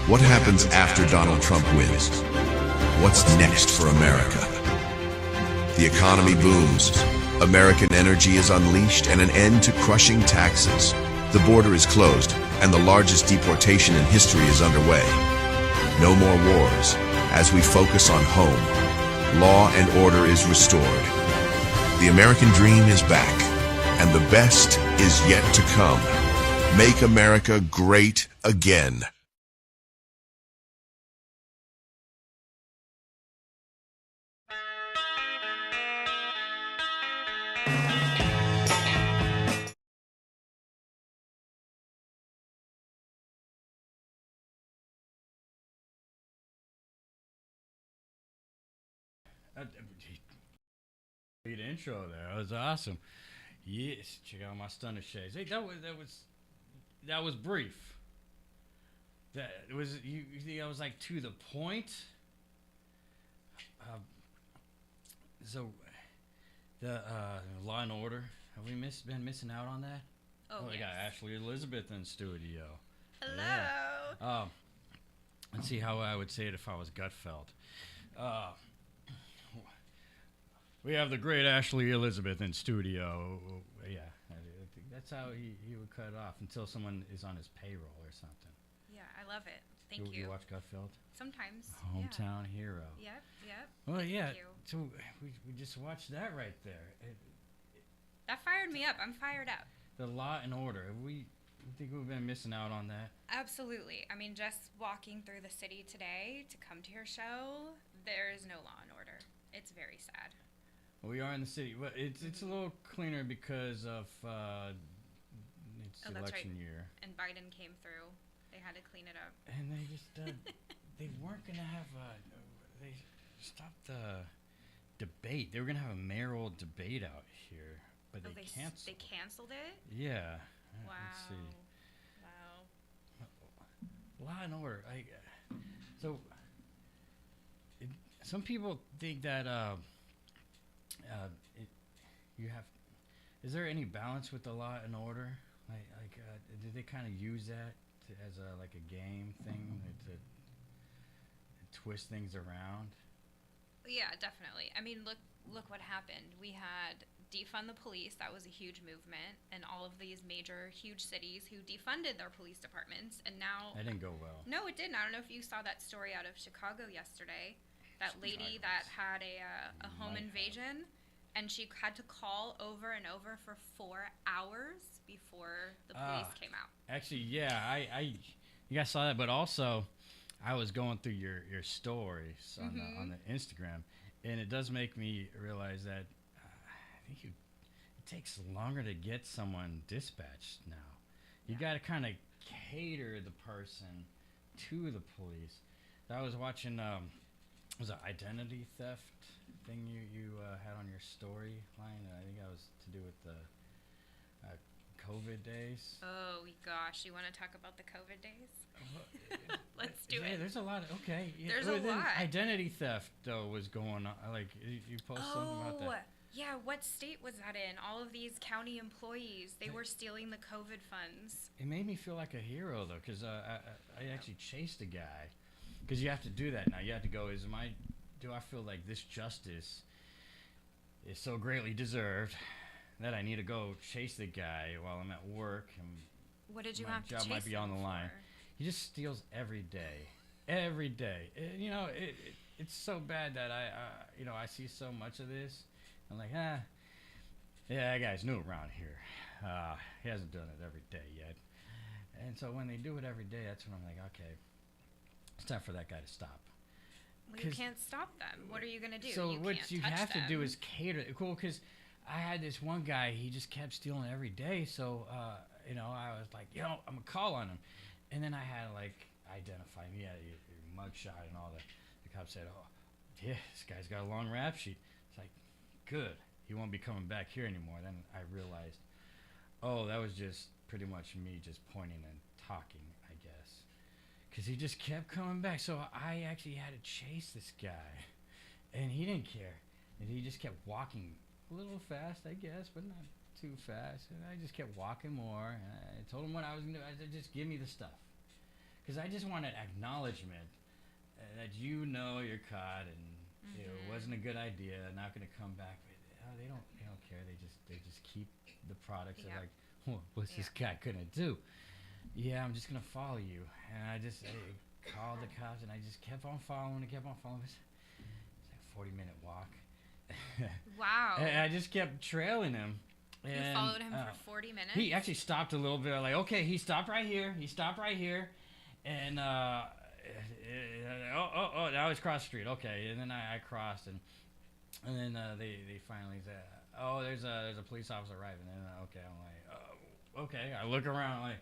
What happens after Donald Trump wins? What's next for America? The economy booms. American energy is unleashed and an end to crushing taxes. The border is closed and the largest deportation in history is underway. No more wars as we focus on home. Law and order is restored. The American dream is back and the best is yet to come. Make America great again. Great intro there. That was awesome. Yes, check out my stunner shades. Hey, that was brief. That was you think I was like to the point. So the Law and Order. Have we been missing out on that? Oh, We yes. got Ashley Elizabeth in studio. Hello. Yeah. Let's see how I would say it if I was Gutfeld. We have the great Ashley Elizabeth in studio. Yeah, I think that's how he would cut it off until someone is on his payroll or something. Yeah, I love it. Thank you. You watch Gutfeld? Sometimes. Hometown hero. Yeah. Yep. Well, yeah. Thank you. So we just watched that right there. That fired me up. I'm fired up. The Law and Order. You think we've been missing out on that? Absolutely. I mean, just walking through the city today to come to your show, there is no law and order. It's very sad. Well, we are in the city. Well, it's a little cleaner because of it's Oh, that's election right. year. And Biden came through. They had to clean it up. And they just they weren't gonna have they stopped the debate. They were gonna have a mayoral debate out here, but Oh, they canceled. They canceled it? Yeah. Wow. Let's see. Wow. Law and Order. Some people think that you have. Is there any balance with the Law and Order? Did they kind of use that as a game thing to twist things around? Yeah, definitely. I mean, look what happened. We had defund the police. That was a huge movement, and all of these major, huge cities who defunded their police departments, and now That didn't go well. no, it didn't. I don't know if you saw that story out of Chicago yesterday. That lady that had a home invasion, and she had to call over and over for 4 hours before the police came out. Actually, yeah, you guys saw that, but also I was going through your stories on the Instagram, and it does make me realize that I think it takes longer to get someone dispatched now. You got to kind of cater the person to the police. I was watching was it identity theft thing you had on your storyline? I think that was to do with the COVID days. Oh gosh, you want to talk about the COVID days? Let's do it. There's a lot. Okay. Yeah. There's a lot. Identity theft though was going on. Like you posted something about that. Yeah, what state was that in? All of these county employees, they were stealing the COVID funds. It made me feel like a hero though, because I actually chased a guy. Because you have to do that now. You have to go. Do I feel like this justice is so greatly deserved that I need to go chase the guy while I'm at work? And What did you my have to job chase might be on the him line. for? He just steals every day. Every day. It's so bad that I see so much of this. I'm like, yeah, that guy's new around here. He hasn't done it every day yet. And so when they do it every day, that's when I'm like, okay, it's time for that guy to stop. Well, you can't stop them. What are you going to do? So what can't you touch have to them. do is cater. Cool, because I had this one guy, he just kept stealing every day. So, I was like, I'm going to call on him. And then I had to, identify him. He had your mugshot and all that. The cop said, oh, yeah, this guy's got a long rap sheet. It's like, good. He won't be coming back here anymore. Then I realized, oh, that was just pretty much me just pointing and talking, I guess. Because he just kept coming back. So I actually had to chase this guy. And he didn't care. And he just kept walking a little fast, I guess, but not too fast. And I just kept walking more. And I told him what I was going to do. I said, just give me the stuff. because I just wanted acknowledgement that you're caught and it wasn't a good idea. Not going to come back. But, they don't care. They just keep the products. They're like, what's this guy gonna do? Yeah, I'm just gonna follow you. And I called the cops and I just kept on following. It's like a 40-minute walk. Wow. And I just kept trailing him. You followed him for 40 minutes? He actually stopped a little bit. Like, okay, he stopped right here. And, now he's crossed the street. Okay, and then I crossed, and then they finally said, oh, there's a police officer arriving. And okay, I'm like, oh, okay. I look around, like,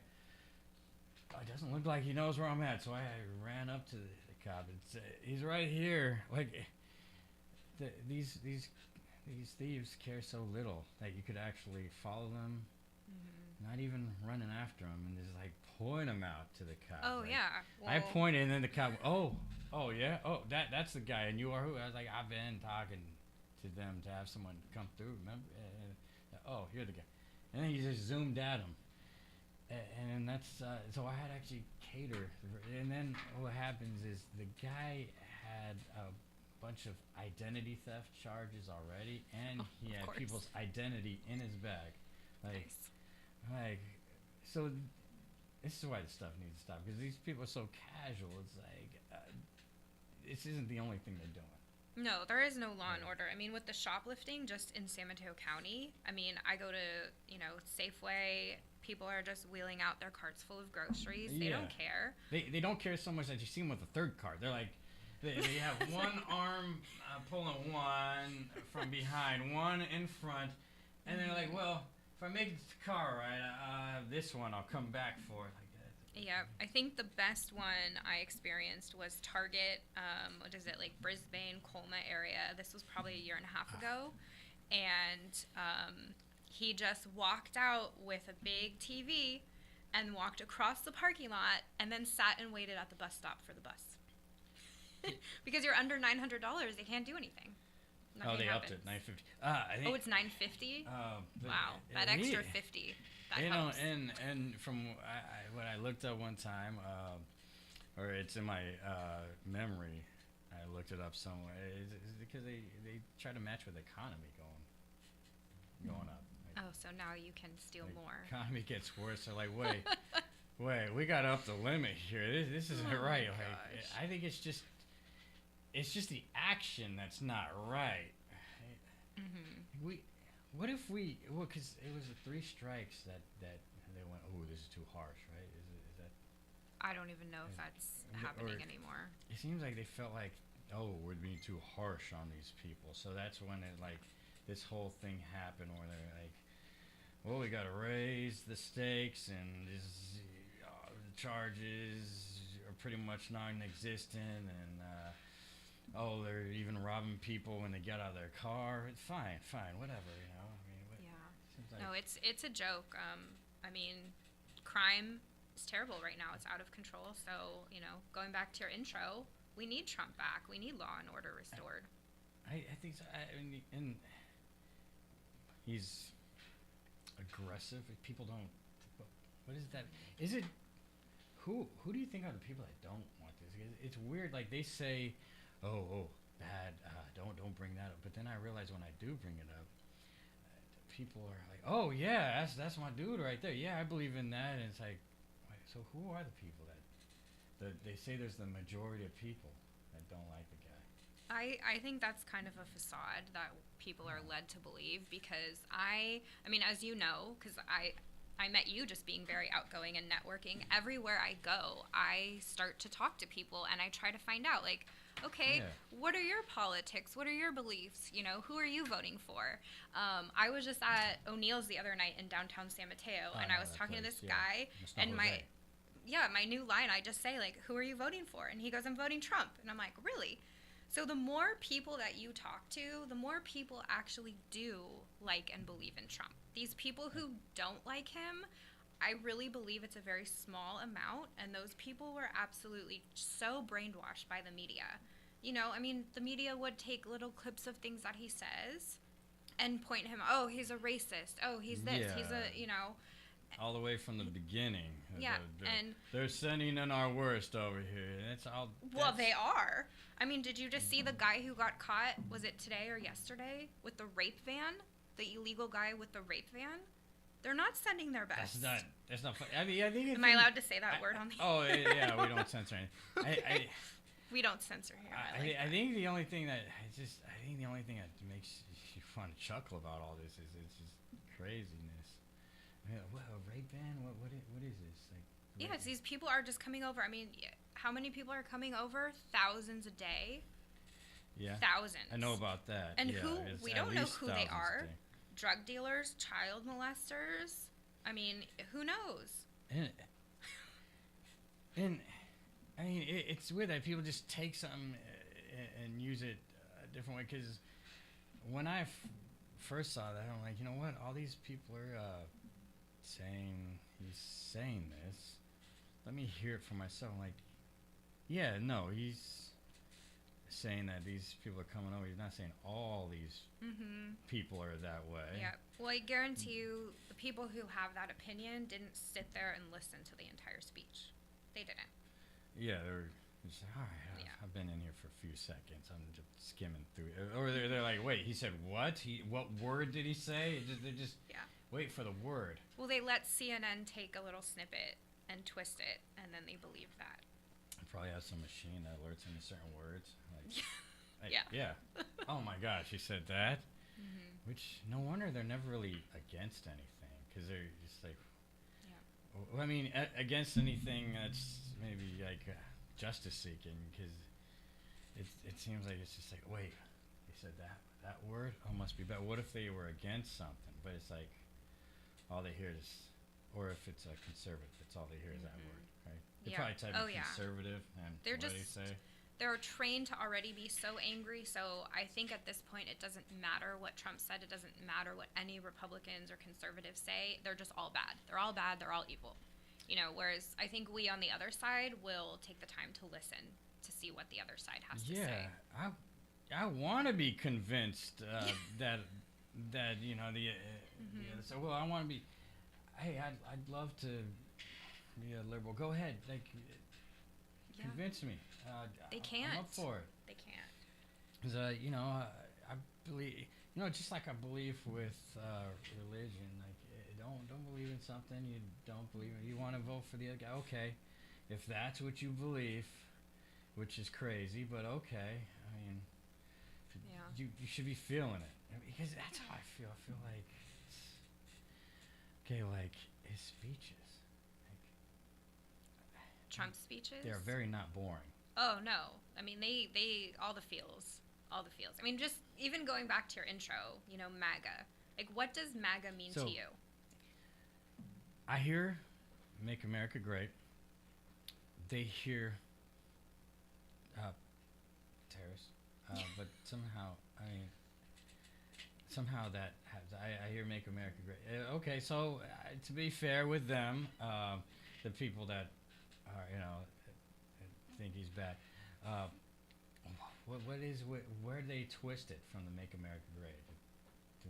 it doesn't look like he knows where I'm at. So I ran up to the cop and said, he's right here. Like, these thieves care so little that you could actually follow them, not even running after them, and just like point them out to the cop. Oh, like, yeah. Well, I pointed, and then the cop, oh yeah, that's the guy, and you are who? I was like, I've been talking to them to have someone come through, remember? Oh, you're the guy. And then he just zoomed at him. And that's, so I had to actually cater. And then what happens is the guy had a bunch of identity theft charges already, and he had people's identity in his bag. So this is why this stuff needs to stop, because these people are so casual. It's like, this isn't the only thing they're doing. No, there is no law and order. I mean, with the shoplifting just in San Mateo County, I mean, I go to, Safeway, people are just wheeling out their carts full of groceries. They don't care. They don't care so much that you see them with a third cart. They're like, they have one arm pulling one from behind, one in front, and they're like, well, if I make it to the car, right, this one I'll come back for. Yeah, I think the best one I experienced was Target, like Brisbane, Colma area. This was probably a year and a half ago. And he just walked out with a big TV and walked across the parking lot and then sat and waited at the bus stop for the bus. Because you're under $900, they can't do anything. Nothing they happens. upped it, $950. It's $950? Wow, that extra $50. That helps. And from what I looked up one time, or it's in my memory, I looked it up somewhere. It's because they try to match with the economy going up. Oh, so now you can steal more. Economy gets worse. They're like, wait, we got to up the limit here. This isn't right. Like, I think it's just the action that's not right. What if because it was the 3 strikes that they went, oh, this is too harsh, right? Is that? I don't even know if that's happening anymore. It seems like they felt like, oh, we're being too harsh on these people. So that's when this whole thing happened where they're like, well, we got to raise the stakes, and the charges are pretty much non-existent, and they're even robbing people when they get out of their car. It's fine, whatever, No, it's a joke. I mean, crime is terrible right now. It's out of control. So, going back to your intro, we need Trump back. We need law and order restored. I think so. And he's aggressive. People don't. What is that? Is it who do you think are the people that don't want this? It's weird. Like they say, oh, bad. Don't bring that up. But then I realize when I do bring it up, people are like, oh yeah, that's my dude right there. Yeah, I believe in that. And it's like, wait, so who are the people that they say there's the majority of people that don't like the guy? I think that's kind of a facade that people are led to believe, because I mean, as you know, because I met you just being very outgoing and networking. Everywhere I go, I start to talk to people and I try to find out, like, okay, what are your politics? What are your beliefs? Who are you voting for? I was just at O'Neill's the other night in downtown San Mateo, and I was talking to this guy, and my new line, I just say, like, who are you voting for? And he goes, I'm voting Trump. And I'm like, really? So the more people that you talk to, the more people actually do like and believe in Trump. These people who don't like him, I really believe it's a very small amount, and those people were absolutely so brainwashed by the media. I mean, the media would take little clips of things that he says and point him, oh, he's a racist, oh, he's this, he's a, all the way from the beginning. Yeah, and they're sending in our worst over here. And it's all. Well, they are. I mean, did you just see the guy who got caught? Was it today or yesterday with the rape van? The illegal guy with the rape van. They're not sending their best. That's not funny. I mean, I think. Am I allowed to say that word on the? Oh yeah, we don't censor anything. We don't censor here. I think the only thing that makes you want to chuckle about all this is it's just craziness. I mean, what, a rape ban? What is this? Like, yeah, it's these people are just coming over. I mean, how many people are coming over? Thousands a day. Yeah. Thousands. I know about that. And yeah, we don't know who they are. a day. Drug dealers, child molesters. I mean, who knows? And I mean, it's weird that people just take something and use it a different way. Because when I first saw that, I'm like, you know what? All these people are saying he's saying this. Let me hear it for myself. I'm like, yeah, no, he's saying that these people are coming over. He's not saying all these people are that way. Yeah. Well, I guarantee you, the people who have that opinion didn't sit there and listen to the entire speech. They didn't. Yeah, they're just like, all right, I've been in here for a few seconds. I'm just skimming through it. Or they're like, wait, he said what? What word did he say? They just wait for the word. Well, they let CNN take a little snippet and twist it, and then they believe that. It probably has some machine that alerts him to certain words. Like, yeah. Oh my gosh, he said that. Which, no wonder they're never really against anything, because they're just like, well, I mean, against anything that's maybe like justice seeking, because it seems like it's just like, wait, he said that word? Oh, must be bad. What if they were against something? But it's like, all they hear is, or if it's a conservative, it's all they hear is that word, right? They probably type conservative, and what do they say? They're trained to already be so angry, so I think at this point it doesn't matter what Trump said. It doesn't matter what any Republicans or conservatives say. They're just all bad. They're all bad. They're all evil. You know, whereas I think we on the other side will take the time to listen to see what the other side has to say. Yeah, I want to be convinced that you know the other side. Well, I want to be. Hey, I'd love to be a liberal. Go ahead, like convince me. They can't. I'm up for it. They can't. Because you know, I believe. You know, just like I believe with religion, like don't believe in something you don't believe in. You want to vote for the other guy, okay? If that's what you believe, which is crazy, but okay. I mean, you should be feeling it, because that's how I feel. I feel like like his speeches, like Trump's speeches. They're very not boring. Oh no! I mean, they all the feels. I mean, just even going back to your intro, you know, MAGA. Like, what does MAGA mean to you? I hear "Make America Great." They hear terrorists, but somehow that has. I hear "Make America Great." Okay, so to be fair with them, the people that are, you know, think he's bad. Where they twist it from the "Make America Great" to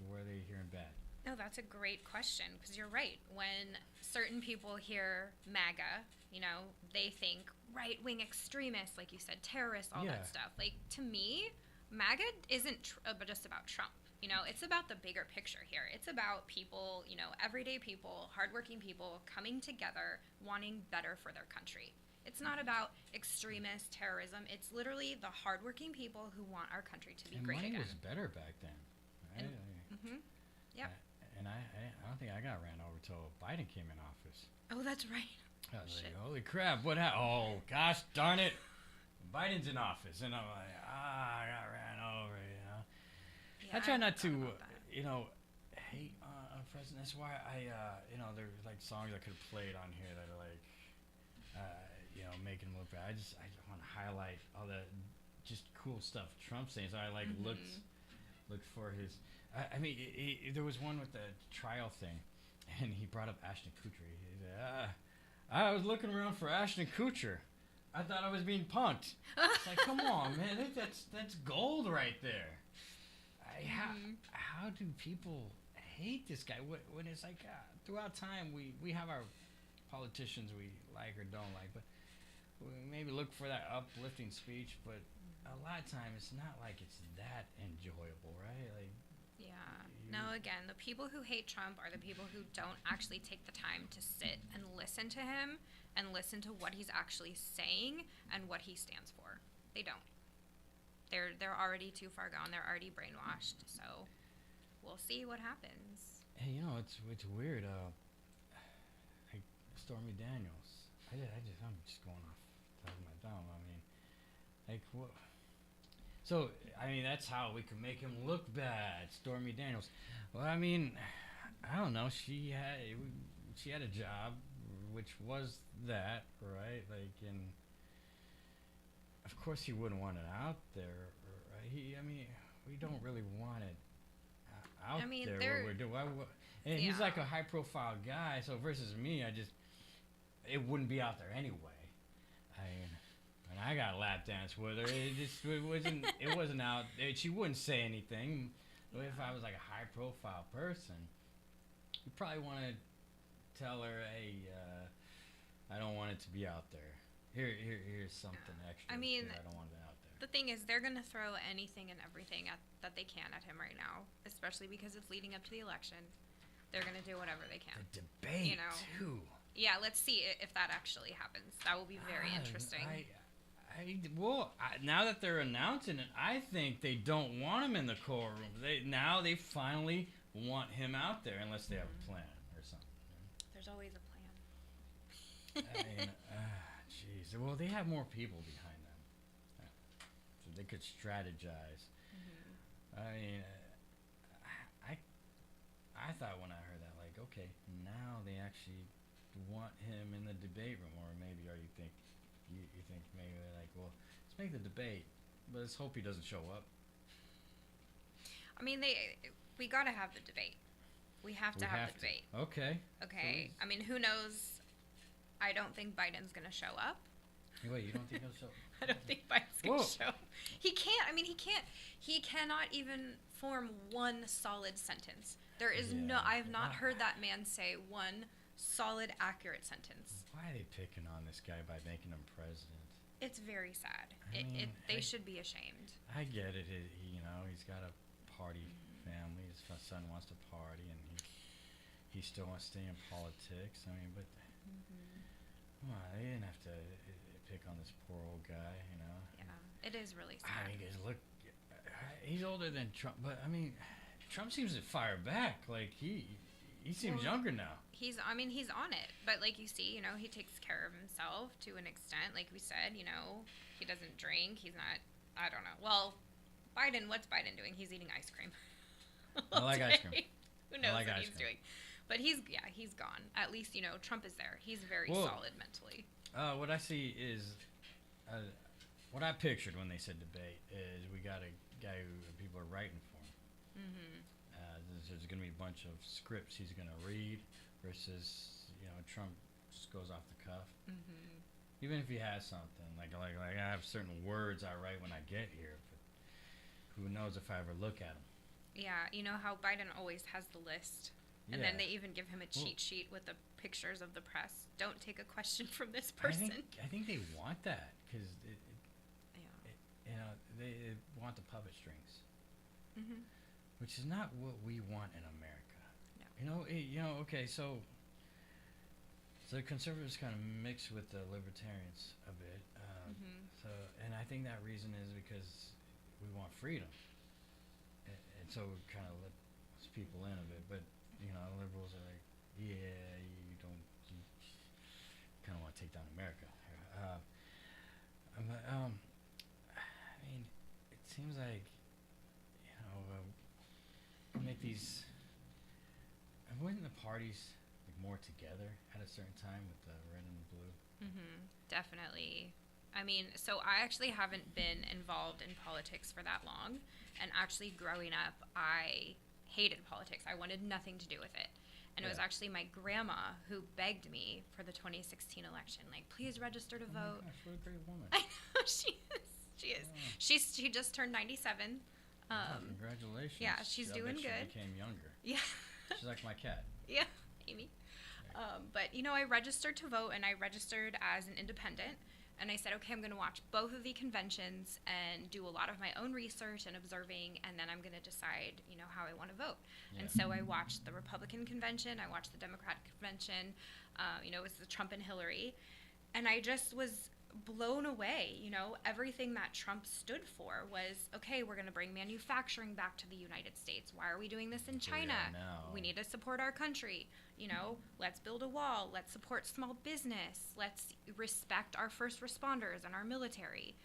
where they hearing bad? No, that's a great question, because you're right. When certain people hear MAGA, you know, they think right-wing extremists, like you said, terrorists, all that stuff. Like, to me, MAGA isn't just about Trump. You know, it's about the bigger picture here. It's about people, you know, everyday people, hardworking people coming together, wanting better for their country. It's not about extremist terrorism. It's literally the hardworking people who want our country to be great again. Money was better back then. Right? Yep. And I don't think I got ran over till Biden came in office. Oh, that's right. I was like, holy crap, what happened? Oh, gosh darn it. Biden's in office. And I'm like, I got ran over, you know. Yeah, I try not to, you know, hate on president. That's why you know, there's like songs I could have played on here that are like, you know, making him look bad. I just want to highlight all the just cool stuff Trump's saying. So I like looked for his. I mean, there was one with the trial thing, and he brought up Ashton Kutcher. He said, I was looking around for Ashton Kutcher. I thought I was being punked. It's like, come on, man, that's gold right there. How do people hate this guy. When it's like throughout time, we have our politicians we like or don't like, but we maybe look for that uplifting speech. But a lot of time, it's not like it's that enjoyable, right? Like, Yeah. No, again, the people who hate Trump are the people who don't actually take the time to sit and listen to him and listen to what he's actually saying and what he stands for. They don't. They're already too far gone. They're already brainwashed. So we'll see what happens. hey, it's weird. Like Stormy Daniels. I'm just going off the top of my dome. I mean, like what? So I mean, that's how we can make him look bad, Stormy Daniels. Well, I mean, I don't know. She had a job, which was that, right? Like, and of course he wouldn't want it out there, right? I mean, we don't really want it out there. What we're doing, and he's like a high-profile guy. So versus me, it wouldn't be out there anyway. I mean, and I got a lap dance with her. It wasn't out. She wouldn't say anything. But if I was like a high-profile person, you probably want to tell her, hey, I don't want it to be out there. Here's something extra. I mean, I don't want it out there. The thing is, they're going to throw anything and everything that they can at him right now, especially because it's leading up to the election. They're going to do whatever they can. The debate, too. Yeah, let's see if that actually happens. That will be very interesting. Now that they're announcing it, I think they don't want him in the courtroom. They finally want him out there, unless they have a plan or something. There's always a plan. I mean, jeez. Well, they have more people behind them, so they could strategize. I mean, I thought when I heard that, like, okay, now they actually want him in the debate room, or maybe you think maybe they're like, well, let's make the debate, but let's hope he doesn't show up. I mean, we got to have the debate. We have to have the debate. Okay. Okay. I mean, who knows? I don't think Biden's going to show up. Wait, you don't think he'll show up? I don't think Biden's going to show up. He can't. I mean, he can't. He cannot even form one solid sentence. There is I have not heard that man say one solid, accurate sentence. Why are they picking on this guy by making him president? It's very sad. They should be ashamed. I get it. He's got a party family. His son wants to party, and he still wants to stay in politics. I mean, but come on, they didn't have to pick on this poor old guy, Yeah, it is really sad. I mean, look, he's older than Trump, but I mean, Trump seems to fire back. Like he seems younger now. He's on it, but like you see, he takes care of himself to an extent. Like we said, he doesn't drink. He's not. I don't know. Well, what's Biden doing? He's eating ice cream. I like ice cream. Who knows what he's doing? But he's gone. At least Trump is there. He's very solid mentally. What I see is, what I pictured when they said debate is we got a guy who people are writing for him. There's going to be a bunch of scripts he's going to read versus Trump just goes off the cuff. Even if he has something like I have certain words I write when I get here, but who knows if I ever look at them. Yeah, you know how Biden always has the list. And then they even give him a cheat sheet with the pictures of the press. Don't take a question from this person. I think they want that because they want the puppet strings, which is not what we want in America. No. Okay, so the conservatives kind of mix with the libertarians a bit. So, and I think that reason is because we want freedom, and so we kind of let people in a bit, but. Liberals are like, you kind of want to take down America. I mean, it seems like, make these, wouldn't the parties more together at a certain time with the red and the blue? Definitely. I mean, so I actually haven't been involved in politics for that long, and actually growing up, I hated politics. I wanted nothing to do with it. And it was actually my grandma who begged me for the 2016 election, like, please register to vote. Oh my gosh, what a great woman. I know, she is. She just turned 97. Congratulations. Yeah, she's doing good. She became younger. Yeah. She's like my cat. Yeah, Amy. But, I registered to vote, and I registered as an independent. And I said, okay, I'm going to watch both of the conventions and do a lot of my own research and observing, and then I'm going to decide, how I want to vote. Yeah. And so I watched the Republican convention. I watched the Democratic convention. It was the Trump and Hillary. And I just was blown away. Everything that Trump stood for was, okay, we're going to bring manufacturing back to the United States. Why are we doing this in China? We need to support our country. Let's build a wall. Let's support small business. Let's respect our first responders and our military.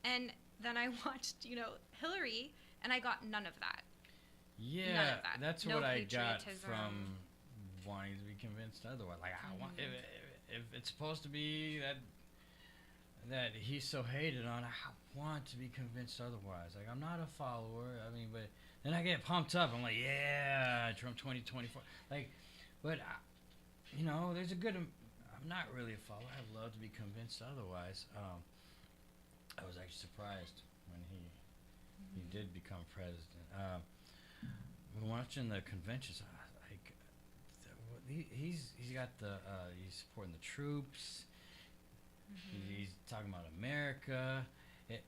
And then I watched, Hillary, and I got none of that. Yeah, none of that. That's No what I got patriotism. from wanting to be convinced otherwise. Like, I want, if it's supposed to be that he's so hated on, I want to be convinced otherwise. Like, I'm not a follower. I mean, but then I get pumped up. I'm like, yeah, Trump 2024. Like, but there's a good. I'm not really a follower. I'd love to be convinced otherwise. I was actually surprised when he did become president. When watching the conventions, he's got he's supporting the troops. He's talking about America,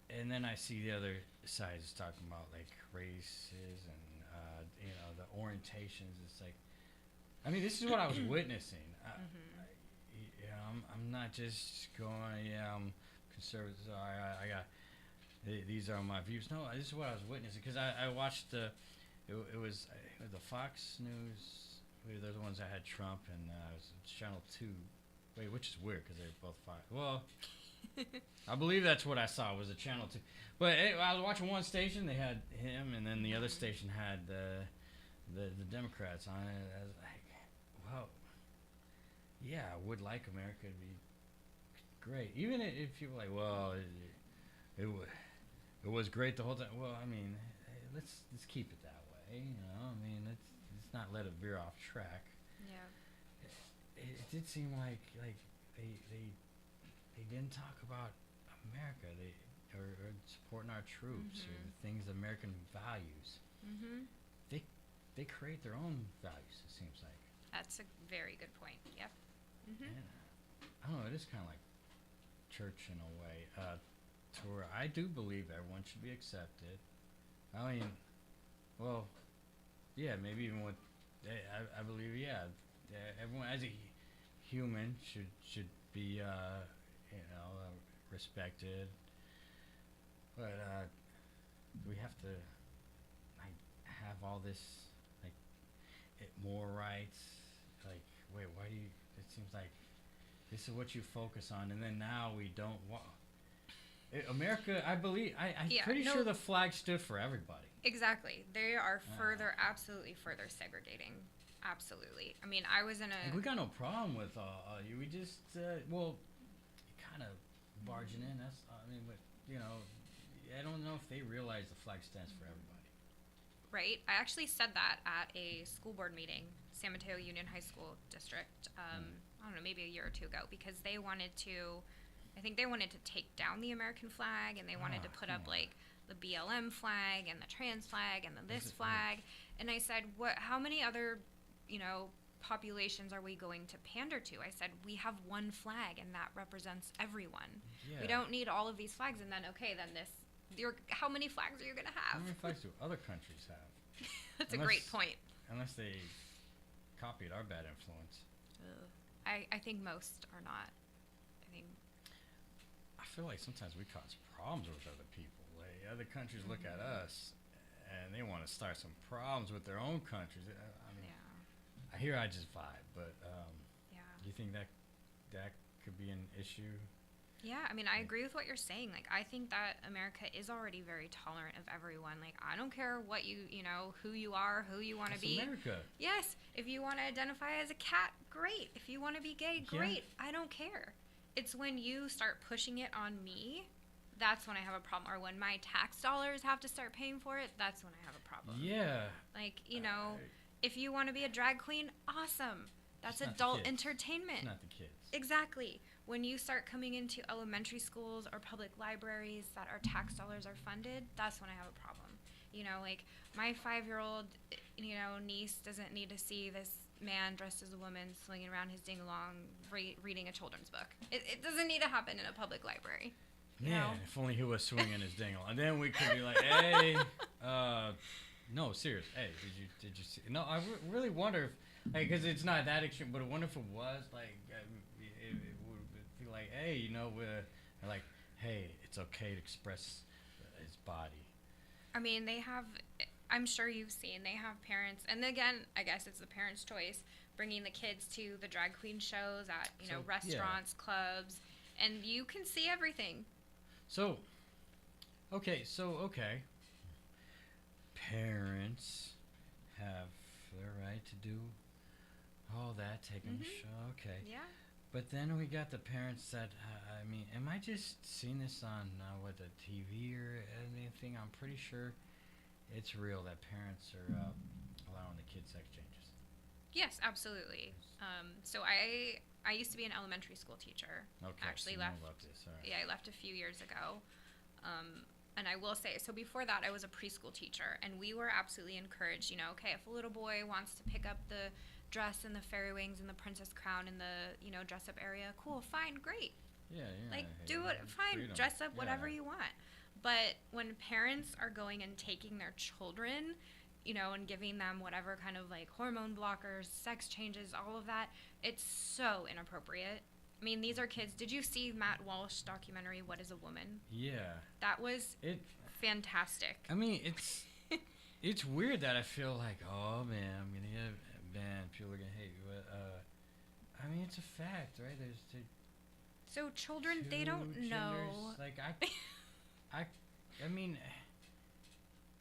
and then I see the other side is talking about like races and the orientations. It's like, I mean, this is what I was witnessing. I'm not just going, I'm conservative. I got these are my views. No, this is what I was witnessing because I watched it was the Fox News. They're the ones that had Trump, and it was Channel 2. Wait, which is weird because they're both Fox. Well, I believe that's what I saw was a Channel 2. But I was watching one station, they had him, and then the other station had the Democrats on it. I was like, well, yeah, I would like America to be great. Even if people are like, well, it was great the whole time. Well, I mean, let's keep it that way, I mean, let's not let it veer off track. Yeah. It did seem like they didn't talk about America. They or supporting our troops or the things American values. They create their own values. It seems like. That's a very good point. Yep. Yeah. I don't know. It is kind of like church in a way. To where I do believe everyone should be accepted. I mean, well, yeah, maybe even with I believe everyone as a human should be respected, but we have to like have all this like more rights. Like, wait, why do you? It seems like this is what you focus on, and then now we don't want. America, I believe, I'm pretty sure the flag stood for everybody. Exactly. They are absolutely further segregating. Absolutely. I mean, I was in a... Like, we got no problem with you. We just, kind of barging in. That's, but, I don't know if they realize the flag stands for everybody. Right. I actually said that at a school board meeting, San Mateo Union High School District, I don't know, maybe a year or two ago, because they wanted to... I think they wanted to take down the American flag, and they wanted to put up like the BLM flag and the trans flag and the this flag. And I said, how many other, populations are we going to pander to? I said, we have one flag, and that represents everyone. Yeah. We don't need all of these flags. And then, how many flags are you going to have? How many flags do other countries have? That's a great point. Unless they copied our bad influence. I think most are not. I feel like sometimes we cause problems with other people. Like other countries look at us, and they want to start some problems with their own countries. I hear I just vibe, but do you think that could be an issue? Yeah, I agree with what you're saying. Like, I think that America is already very tolerant of everyone. Like, I don't care what who you are, who you want to be. America. Yes, if you want to identify as a cat, great. If you want to be gay, great. Yeah. I don't care. It's when you start pushing it on me, that's when I have a problem. Or when my tax dollars have to start paying for it, that's when I have a problem. Yeah. Like, if you want to be a drag queen, awesome. That's adult entertainment. It's not the kids. Exactly. When you start coming into elementary schools or public libraries that our tax dollars are funded, that's when I have a problem. Like my 5-year-old, niece doesn't need to see this man dressed as a woman swinging around his ding-along reading a children's book. It doesn't need to happen in a public library. Man, if only he was swinging his dingle, and then we could be like, hey, no, serious. Hey, did you see? No, I really wonder if, because it's not that extreme, but I wonder if it was like, it would be like, hey, we're like, hey, it's okay to express his body. I mean, I'm sure you've seen, they have parents, and again, I guess it's the parents' choice, bringing the kids to the drag queen shows at, restaurants, clubs, and you can see everything. So, okay. Parents have the right to do all that, take them to show, okay. Yeah. But then we got the parents that, am I just seeing this on, the TV or anything? I'm pretty sure it's real that parents are allowing the kids sex changes. Yes, absolutely. So I used to be an elementary school teacher. Okay, Actually so left. You left this. All right. Yeah, I left a few years ago. And I will say, so before that, I was a preschool teacher, and we were absolutely encouraged. Okay, if a little boy wants to pick up the dress and the fairy wings and the princess crown in the dress up area, cool, fine, great. Yeah. Like, do it, fine, freedom. dress up whatever you want. But when parents are going and taking their children, and giving them whatever kind of like hormone blockers, sex changes, all of that, it's so inappropriate. I mean, these are kids. Did you see Matt Walsh documentary, What is a Woman? Yeah. That was fantastic. I mean, it's weird that I feel like, oh man, I'm gonna get banned. People are gonna hate me. But I mean, it's a fact, right? So children, they don't know. Like I mean,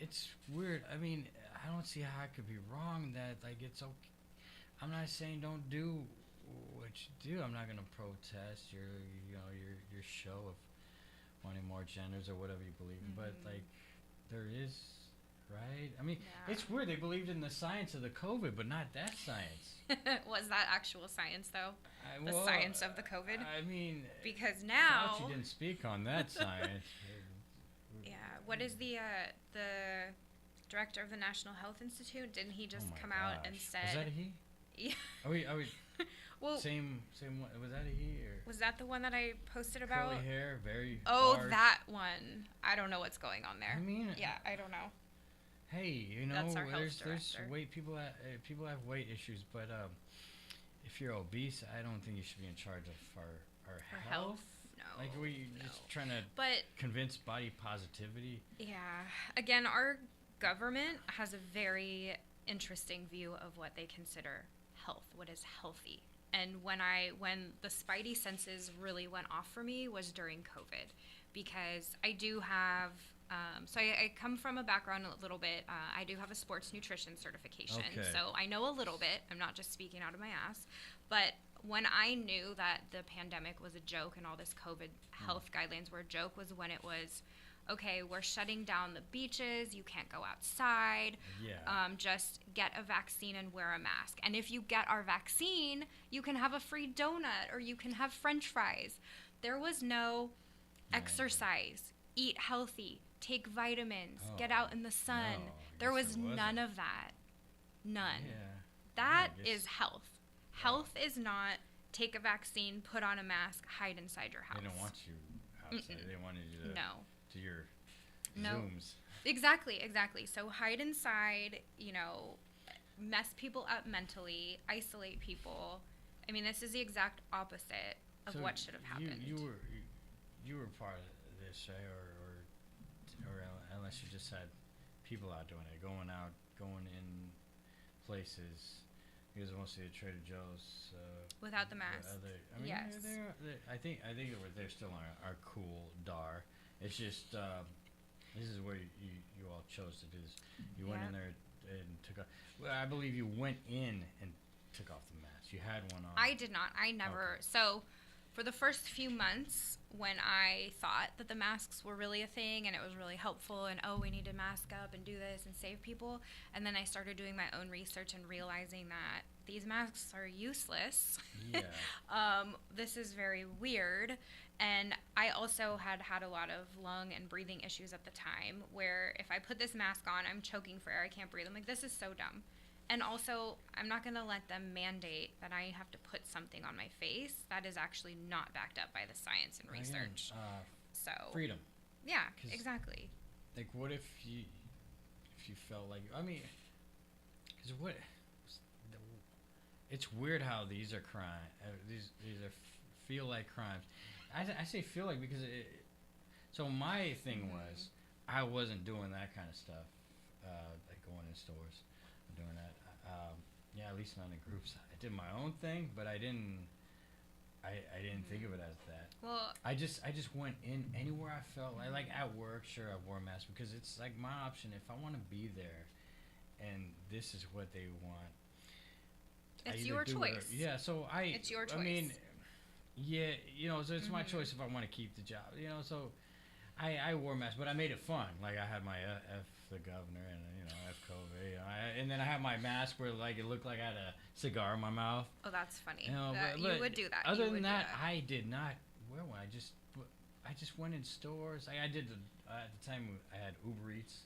it's weird. I mean, I don't see how it could be wrong that like it's okay. I'm not saying don't do what you do. I'm not gonna protest your show of wanting more genders or whatever you believe in. But like, there is, right? I mean, it's weird. They believed in the science of the COVID, but not that science. Was that actual science though? The science of the COVID? I mean, because now Fauci didn't speak on that science. Yeah. What is the director of the National Health Institute? Didn't he just come out and said? Was that a he? Yeah. Are we well, same one? Was that a he or? Was that the one that I posted about? Curly hair, very. Oh, large. that one. I don't know what's going on there. I mean. Yeah, I don't know. Hey, That's our there's director. weight. People have weight issues, but if you're obese, I don't think you should be in charge of our health. No. Like we just trying to convince body positivity. Yeah. Again, our government has a very interesting view of what they consider health, what is healthy. And when the spidey senses really went off for me was during COVID, because I do have so I come from a background a little bit. I do have a sports nutrition certification, so I know a little bit. I'm not just speaking out of my ass. But when I knew that the pandemic was a joke and all this COVID health guidelines were a joke was when it was, okay, we're shutting down the beaches. You can't go outside. Yeah. Just get a vaccine and wear a mask. And if you get our vaccine, you can have a free donut or you can have French fries. There was no exercise, eat healthy, take vitamins, get out in the sun. No, there was none of that. None. Yeah. That is health. Health is not take a vaccine, put on a mask, hide inside your house. They don't want you outside. They wanted you to do your Zooms. Exactly. So hide inside, mess people up mentally, isolate people. I mean, this is the exact opposite of what should have happened. You were part of this, right? Or unless you just had people out doing it, going in places. Because mostly the Trader Joe's without the mask. Yes. I think they're still on our cool dar. It's just this is where you all chose to do this. You went in there and took off. Well, I believe you went in and took off the mask. You had one on. I did not. I never. Okay. So, for the first few months when I thought that the masks were really a thing and it was really helpful and, oh, we need to mask up and do this and save people. And then I started doing my own research and realizing that these masks are useless. Yeah. This is very weird. And I also had a lot of lung and breathing issues at the time where if I put this mask on, I'm choking for air. I can't breathe. I'm like, this is so dumb. And also, I'm not going to let them mandate that I have to put something on my face that is actually not backed up by the science and research. So freedom. Yeah, exactly. Like, what if you felt like, I mean, because it's weird how these are crime. These are feel like crimes. I say feel like because so my thing was I wasn't doing that kind of stuff, like going in stores, doing that. Yeah, at least not in groups. I did my own thing, but I didn't think of it as that. Well, I just went in anywhere I felt like at work. Sure, I wore a mask because it's like my option if I want to be there, and this is what they want. It's your choice. Yeah, so It's your choice. I mean, yeah, so it's my choice if I want to keep the job. So I wore a mask, but I made it fun. Like I had my F the governor and F COVID. And then I had my mask where like it looked like I had a cigar in my mouth. Oh, that's funny. But you would do that. Other than that, I did not wear one. I just went in stores. I did at the time I had Uber Eats.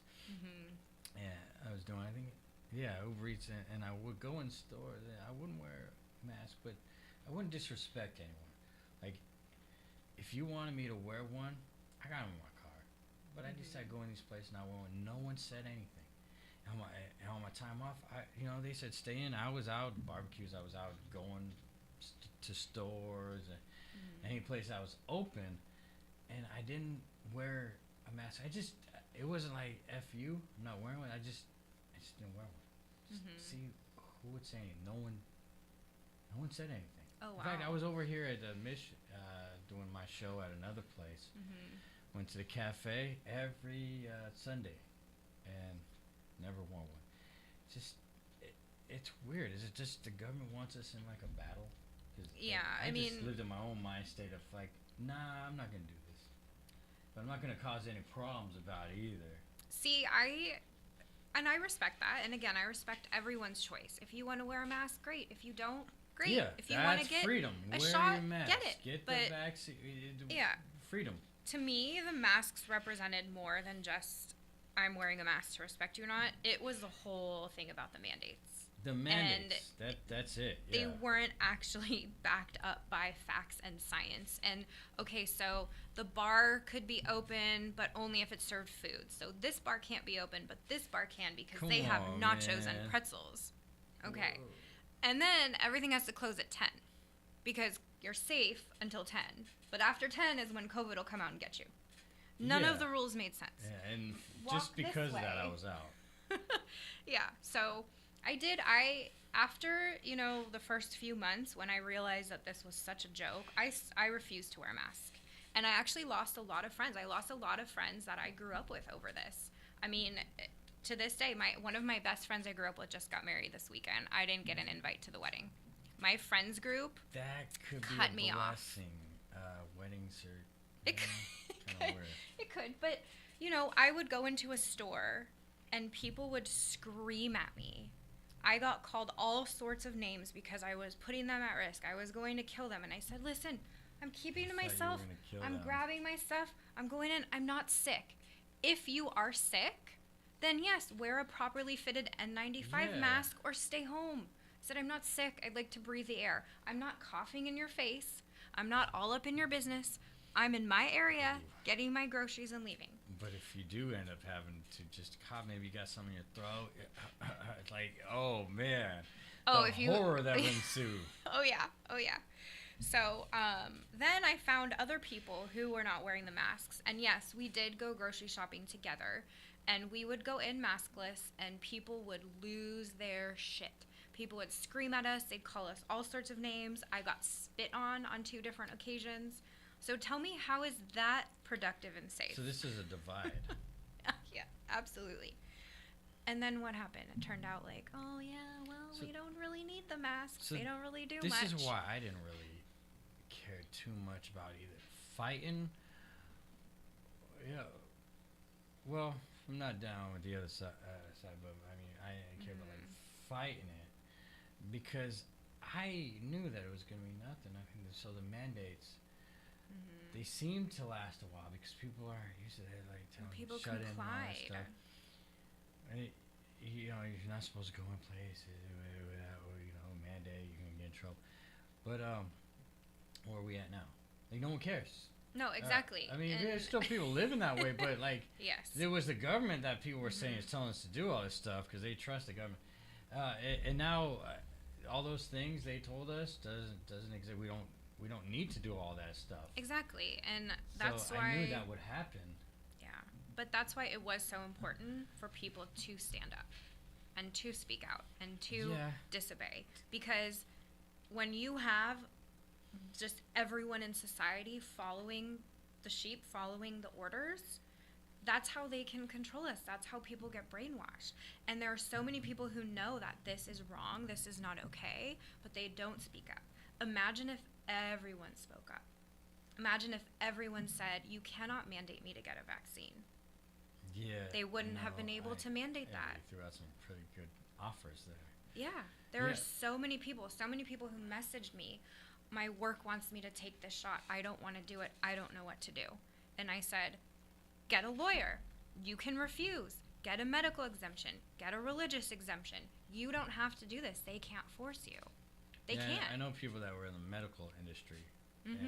And I was doing Uber Eats, and I would go in stores. And I wouldn't wear a mask, but I wouldn't disrespect anyone. Like if you wanted me to wear one, I got them in my car. But I decided to go in these places and I went. No one said anything. And on my time off, they said stay in. I was out barbecues. I was out going to stores and any place I was open, and I didn't wear a mask. It wasn't like F you. I'm not wearing one. I just didn't wear one. Just see who would say anything. No one said anything. Oh wow. In fact, I was over here at the Mission doing my show at another place. Went to the cafe every Sunday, and never wore one. It's weird. Is it just the government wants us in like a battle? Yeah, I just lived in my own mind state of like, nah, I'm not gonna do this, but I'm not gonna cause any problems about it either. See, I respect that, and again, I respect everyone's choice. If you want to wear a mask, great. If you don't, great. Yeah, if you want to get freedom. a wear shot, your mask. get it. Get but the vaccine. Yeah, freedom. To me, the masks represented more than just I'm wearing a mask to respect you or not. It was the whole thing about the mandates. The mandates. That's it. Yeah. They weren't actually backed up by facts and science. And okay, so the bar could be open, but only if it served food. So this bar can't be open, but this bar can because they have nachos and pretzels. Okay. Whoa. And then everything has to close at 10 because you're safe until 10. But after 10 is when COVID will come out and get you. None of the rules made sense. Yeah, and just because of that, I was out. Yeah, so after, the first few months when I realized that this was such a joke, I refused to wear a mask. And I actually lost a lot of friends. I lost a lot of friends that I grew up with over this. I mean, to this day, one of my best friends I grew up with just got married this weekend. I didn't get an invite to the wedding. My friends group that could cut be me a off. blessing. Weddings are It could, weird. it could, but I would go into a store and people would scream at me. I got called all sorts of names because I was putting them at risk. I was going to kill them, and I said, "Listen, I'm keeping to myself. I'm grabbing my stuff. I'm going in. I'm not sick. If you are sick, then yes, wear a properly fitted N95 mask or stay home." I said, "I'm not sick. I'd like to breathe the air. I'm not coughing in your face. I'm not all up in your business. I'm in my area getting my groceries and leaving." But if you do end up having to just cough, maybe you got some in your throat. It's like, oh man, horror that would ensue. Oh yeah. So then I found other people who were not wearing the masks, and yes, we did go grocery shopping together, and we would go in maskless, and people would lose their shit. People would scream at us. They'd call us all sorts of names. I got spit on 2 different occasions. So tell me, how is that productive and safe? So this is a divide. Yeah, absolutely. And then what happened? It turned out like, oh yeah, well, we don't really need the masks. They don't really do much. This is why I didn't really care too much about either fighting. Yeah. Well, I'm not down with the other side, but I mean, I care about like fighting it because I knew that it was gonna be nothing. I mean, so the mandates. They seem to last a while because people are used to it, like telling People shut in and all that complied. stuff. And you know, you're not supposed to go in places without, mandate. You're gonna get in trouble. But where are we at now? Like no one cares. No, exactly. I mean, And there's still people living that way, but like yes. there was the government that people were saying is telling us to do all this stuff because they trust the government. And now all those things they told us doesn't exist. We don't need to do all that stuff. Exactly, and that's so why I knew that would happen. Yeah, but that's why it was so important for people to stand up and to speak out and to disobey. Because when you have just everyone in society following the sheep, following the orders, that's how they can control us. That's how people get brainwashed. And there are so many people who know that this is wrong, this is not okay, but they don't speak up. Imagine if everyone spoke up. Imagine if everyone said, you cannot mandate me to get a vaccine. Yeah. They wouldn't have been able to mandate that. They threw out some pretty good offers there. Yeah. There are so many people who messaged me, my work wants me to take this shot. I don't want to do it. I don't know what to do. And I said, get a lawyer. You can refuse. Get a medical exemption. Get a religious exemption. You don't have to do this. They can't force you. They can't. I know people that were in the medical industry, and they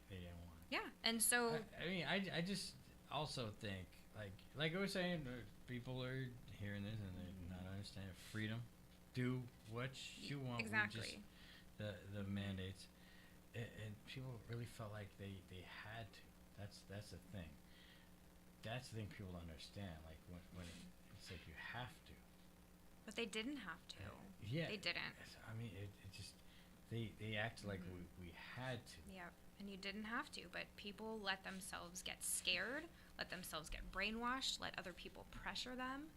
didn't want it. Yeah, and so... I mean, I just also think, like I was saying, people are hearing this and they're not understanding freedom. Do what you want. Exactly. The mandates. And people really felt like they had to. That's the thing. That's the thing people don't understand. Like, when it's like you have to. But they didn't have to. Yeah. They didn't. I mean, it just... They acted like we had to. Yeah, and you didn't have to, but people let themselves get scared, let themselves get brainwashed, let other people pressure them.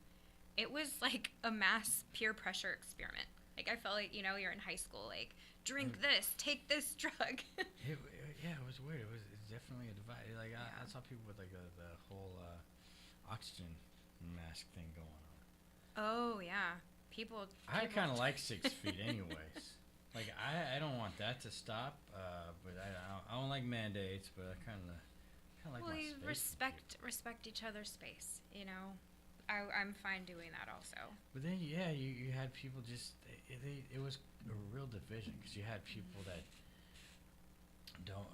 It was like a mass peer pressure experiment. Like, I felt like, you're in high school, like, drink this, take this drug. It was weird. It's definitely a divide. Like, I saw people with, like, the whole oxygen mask thing going on. Oh, yeah. People I kind of like 6 feet anyways. Like, I don't want that to stop, but I don't like mandates, but I kind of like my space. Respect each other's space, I'm fine doing that also. But then, you had people just, it was a real division, because you had people that don't,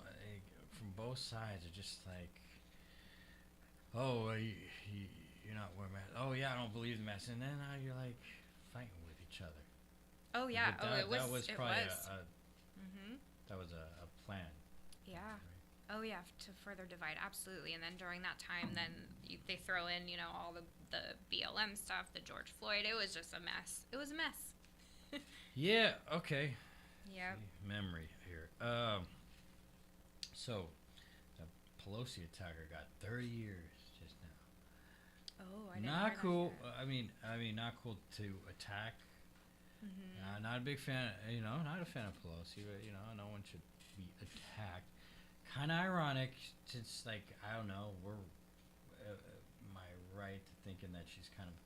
from both sides are just like, oh, you're not wearing masks. Oh, yeah, I don't believe the mask. And then you're like fighting with each other. Oh yeah. That was probably that was a plan. Yeah. Oh yeah, to further divide, absolutely. And then during that time, then they throw in, all the BLM stuff, the George Floyd. It was just a mess. It was a mess. Yeah. Okay. Yeah. Memory here. So the Pelosi attacker got 30 years just now. Oh, I didn't Not hear cool. That I mean, not cool to attack. Not a big fan. Not a fan of Pelosi, but no one should be attacked. Kind of ironic, since I don't know, we're my right to thinking that she's kind of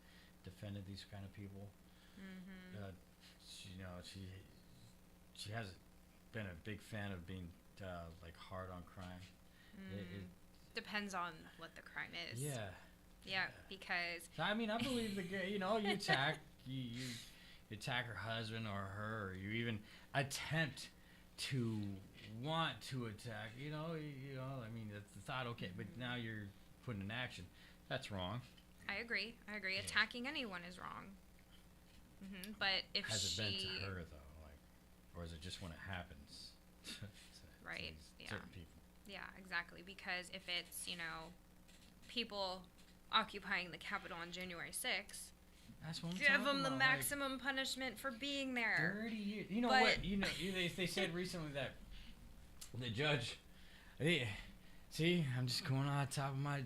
defended these kind of people. She hasn't been a big fan of being hard on crime. It depends on what the crime is. Yeah. Because I mean, I believe the guy. You attack you attack her husband or her, or you even attempt to want to attack. I mean, that's the thought. Okay, but now you're putting in action. That's wrong. I agree. Yeah. Attacking anyone is wrong. But if has it been to her though, or is it just when it happens? Right. Certain people. Yeah, exactly. Because if it's people occupying the Capitol on January 6th, that's what I'm give them the about, maximum punishment for being there. 30 years. You know what? They said recently that the judge. See, I'm just going on top of my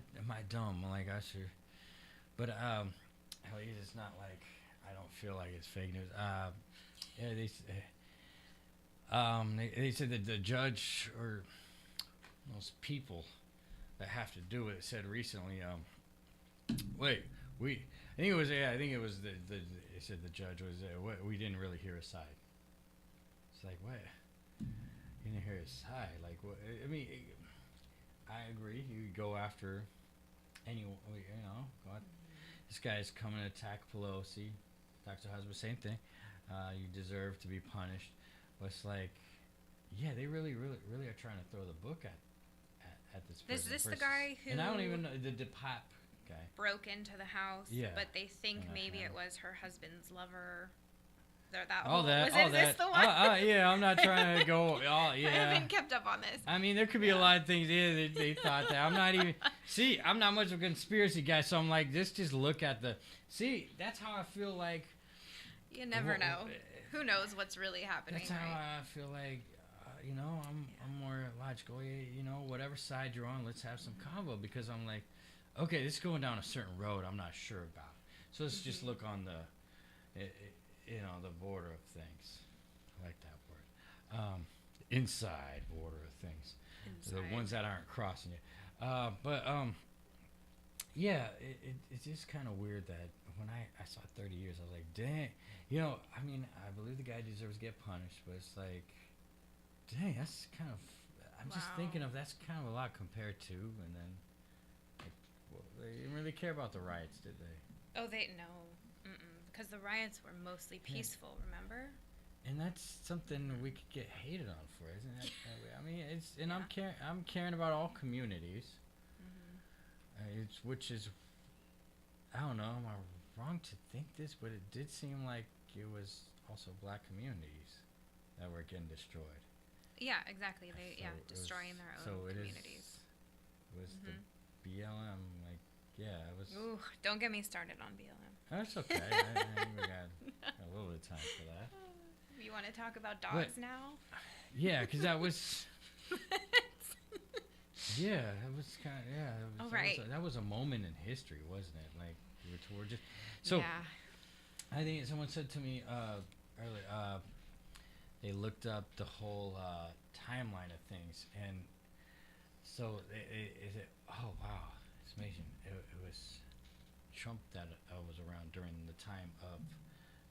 dome. I'm like, I sure. But at least it's not like I don't feel like it's fake news. They said that the judge or those people that have to do it said recently, wait, I think it was they said the judge was, we didn't really hear his side. It's like, what? You didn't hear his side? Like, what? I mean, I agree. You go after anyone, this guy's coming to attack Pelosi, attacks her husband, same thing. You deserve to be punished. But it's like, yeah, they really are trying to throw the book at this person. Is this the guy who... And I don't even know, the pop guy. Broke into the house, yeah. But they think maybe it was her husband's lover. Is this the one? Yeah, I'm not trying to go. Yeah. I haven't kept up on this. I mean, there could be a lot of things. Yeah, they thought that. I'm not even. See, I'm not much of a conspiracy guy, so I'm like, just look at the. See, that's how I feel like. You never know. Who knows what's really happening? That's how I feel like. I'm more logical. Whatever side you're on, let's have some convo, because I'm like, okay, this is going down a certain road I'm not sure about. So let's just look on the. The border of things. I like that word. Inside border of things. Inside. The ones that aren't crossing it. It's just kind of weird that when I saw 30 years, I was like, dang. I mean, I believe the guy deserves to get punished, but it's like, dang, that's kind of, I'm just thinking of, that's kind of a lot compared to, and then, they didn't really care about the riots, did they? Oh, no. Because the riots were mostly peaceful, remember? And that's something we could get hated on for, isn't it? I mean, I'm caring about all communities. Which is, I don't know, am I wrong to think this? But it did seem like it was also black communities that were getting destroyed. Yeah, exactly. Destroying their own communities. It was the BLM, it was. Ooh, don't get me started on BLM. That's okay. I think we got a little bit of time for that. You want to talk about dogs now? Yeah, because that was... yeah, that was kind of... Yeah. That was a moment in history, wasn't it? Like, we were just... So, yeah. I think someone said to me earlier, they looked up the whole timeline of things, and so is it... Oh, wow. It's amazing. It was... Trump that was around during the time of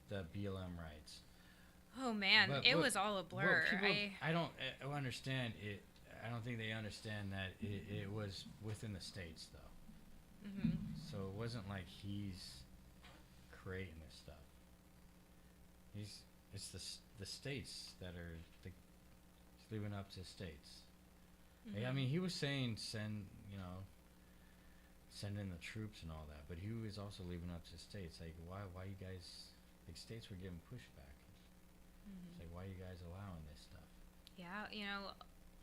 the BLM riots. Oh man, it was all a blur. I don't understand it. I don't think they understand that it was within the states, though. So it wasn't like he's creating this stuff. It's the states that are leaving up to states. I mean, he was saying send in the troops and all that, but he was also leaving up to states. Like, why you guys, states were giving pushback. It's like, why are you guys allowing this stuff? Yeah,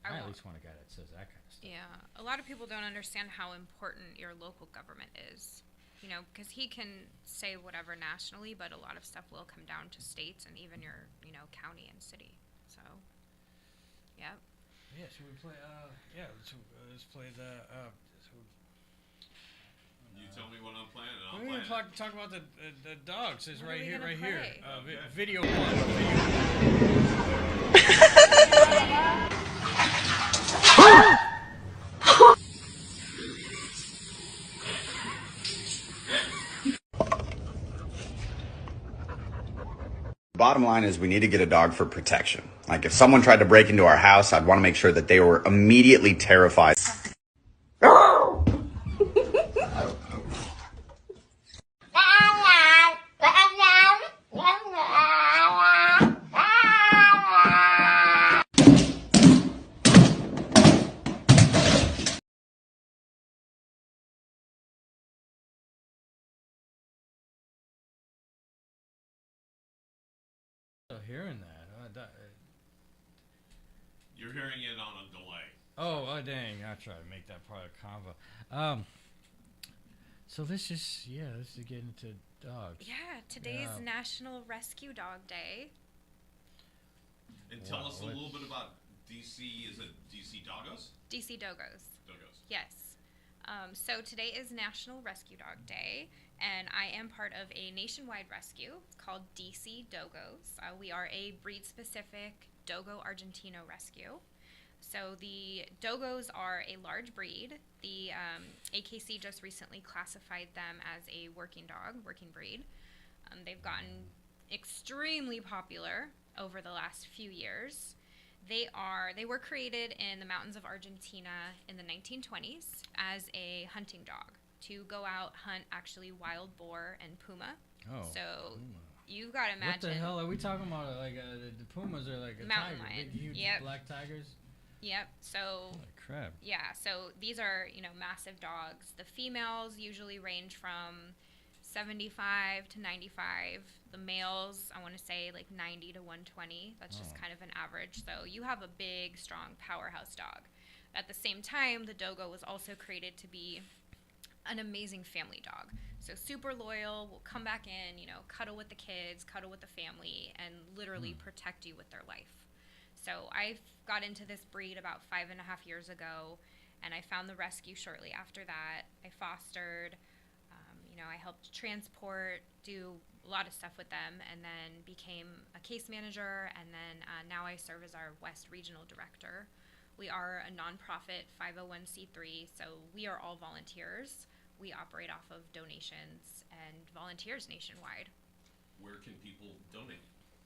I at least want a guy that says that kind of stuff. Yeah, a lot of people don't understand how important your local government is. Because he can say whatever nationally, but a lot of stuff will come down to states and even your, county and city. So, yeah. Yeah, should we play, let's play the, you tell me what I'm playing, and I'll we're play going to talk about the dogs. It's right here. Okay. Video 1. Bottom line is we need to get a dog for protection. Like if someone tried to break into our house, I'd want to make sure that they were immediately terrified. Hearing that. You're hearing it on a delay. Oh, dang. I'll try to make that part of convo. So let's just get into dogs. Yeah, today is National Rescue Dog Day. And tell us a little bit about DC. Is it DC Doggos? DC Doggos. Doggos. Yes. So today is National Rescue Dog Day, and I am part of a nationwide rescue. It's called DC Doggos. We are a breed-specific Dogo Argentino Rescue. So the Dogos are a large breed. The AKC just recently classified them as a working breed. They've gotten extremely popular over the last few years. They were created in the mountains of Argentina in the 1920s as a hunting dog to go out hunt actually wild boar and puma. Oh, so puma. You've got to imagine. What the hell are we talking about? Like the pumas are like a mountain tiger, lion. big, huge Yep. black tigers. Yep. So. Holy crap. Yeah. So these are massive dogs. The females usually range from 75 to 95. The males, I want to say like 90 to 120. That's just kind of an average. So you have a big, strong powerhouse dog. At the same time, the Dogo was also created to be an amazing family dog. So super loyal, will come back in, cuddle with the kids, cuddle with the family, and literally protect you with their life. So I got into this breed about 5.5 years ago, and I found the rescue shortly after that. I fostered, I helped transport, do a lot of stuff with them, and then became a case manager, and then now I serve as our West Regional Director. We are a nonprofit 501c3, so we are all volunteers. We operate off of donations and volunteers nationwide. Where can people donate?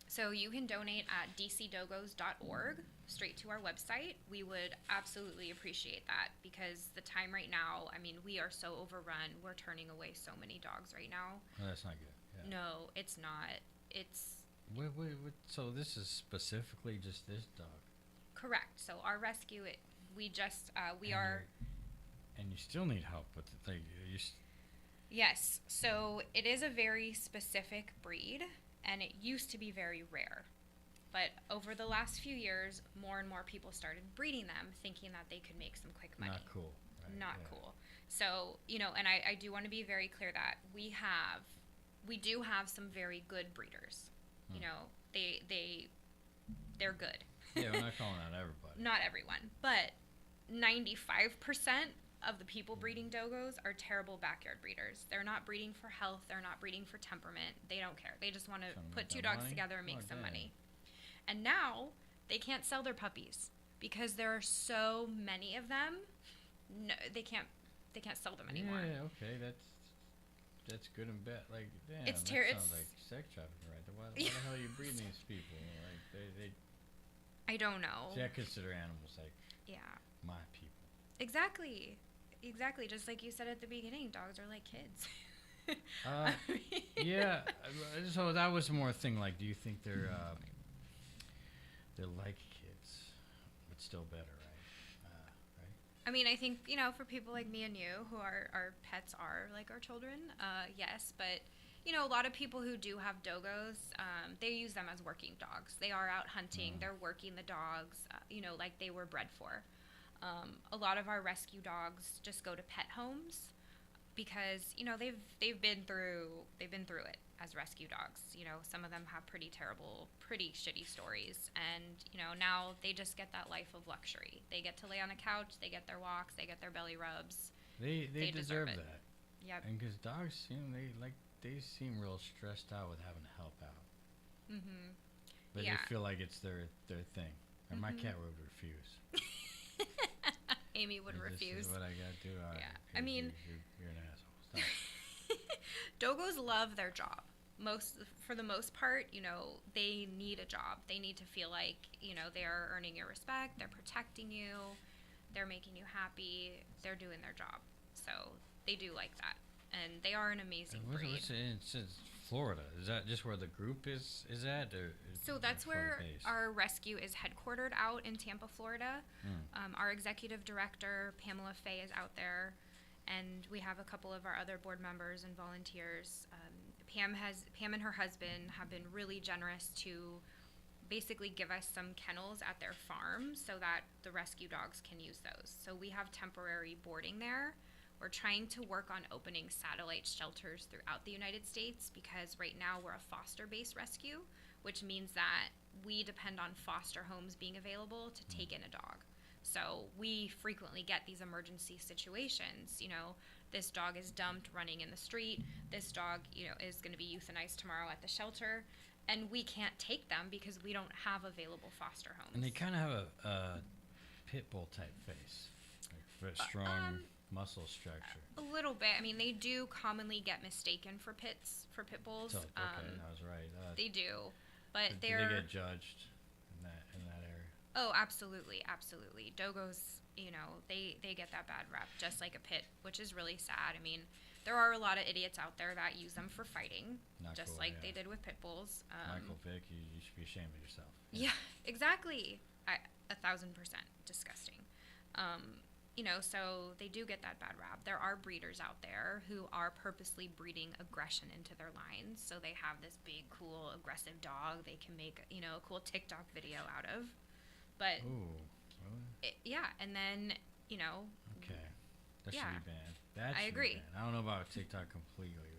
So you can donate at dcdogos.org, straight to our website. We would absolutely appreciate that because the time right now, we are so overrun. We're turning away so many dogs right now. Oh, that's not good. Yeah. No, it's not. It's... Wait, so this is specifically just this dog? Correct. So our rescue, we And you still need help with the thing. Yes. So it is a very specific breed, and it used to be very rare. But over the last few years, more and more people started breeding them, thinking that they could make some quick money. Not cool. Right? Not cool. So, and I do want to be very clear that we do have some very good breeders. They're good. Yeah, we're not calling out everybody. Not everyone, but 95% of the people breeding Dogos are terrible backyard breeders. They're not breeding for health. They're not breeding for temperament. They don't care. They just want to put two dogs together and make some money. And now they can't sell their puppies because there are so many of them. No, they can't sell them anymore. Yeah, okay, that's good and bad. Like, damn, It's that sounds like sex trafficking, right? Why the hell are you breeding these people? Like, they I don't know. See, I consider animals like my people. Exactly. Just like you said at the beginning, dogs are like kids. Yeah. So that was more a thing. Like, do you think they're like kids, but still better, right? I think, for people like me and you, who our pets are like our children, yes, but, a lot of people who do have Dogos, they use them as working dogs. They are out hunting, they're working the dogs, like they were bred for. A lot of our rescue dogs just go to pet homes because, they've been through it as rescue dogs. Some of them have pretty shitty stories, and, now they just get that life of luxury. They get to lay on a couch, they get their walks, they get their belly rubs. They deserve that. Yep. And because dogs, they seem real stressed out with having to help out. Mm-hmm. But they feel like it's their thing. And my cat would refuse. Amy would refuse. This is what I got to do. All right, Yeah. you're an asshole. Stop. Dogos love their job. For the most part, they need a job. They need to feel like, they are earning your respect. They're protecting you. They're making you happy. They're doing their job. So they do like that. And they are an amazing breed. It's Florida. Is that just where the group is at? Or So that's where our rescue is headquartered, out in Tampa, Florida. Our executive director, Pamela Fay, is out there. And we have a couple of our other board members and volunteers. Pam and her husband have been really generous to basically give us some kennels at their farm so that the rescue dogs can use those. So we have temporary boarding there. We're trying to work on opening satellite shelters throughout the United States because right now we're a foster-based rescue, which means that we depend on foster homes being available to take in a dog. So we frequently get these emergency situations. This dog is dumped running in the street. This dog, is going to be euthanized tomorrow at the shelter. and we can't take them because we don't have available foster homes. And they kind of have a pit bull type face, like very strong muscle structure. A little bit. I mean, they do commonly get mistaken for pit bulls. So, okay, I was right. They do, but they get judged in that area. Oh, absolutely, absolutely. Dogos, they get that bad rep, just like a pit, which is really sad. I mean, there are a lot of idiots out there that use them for fighting, Not just cool, like yeah. they did with pit bulls. Michael Vick, you should be ashamed of yourself. Yeah, exactly. 1,000% disgusting. So they do get that bad rap. There are breeders out there who are purposely breeding aggression into their lines. So they have this big, cool, aggressive dog they can make, a cool TikTok video out of. But, Ooh, really? And then, Okay. That Yeah. should be banned. That I should agree. Be banned. I don't know about TikTok completely,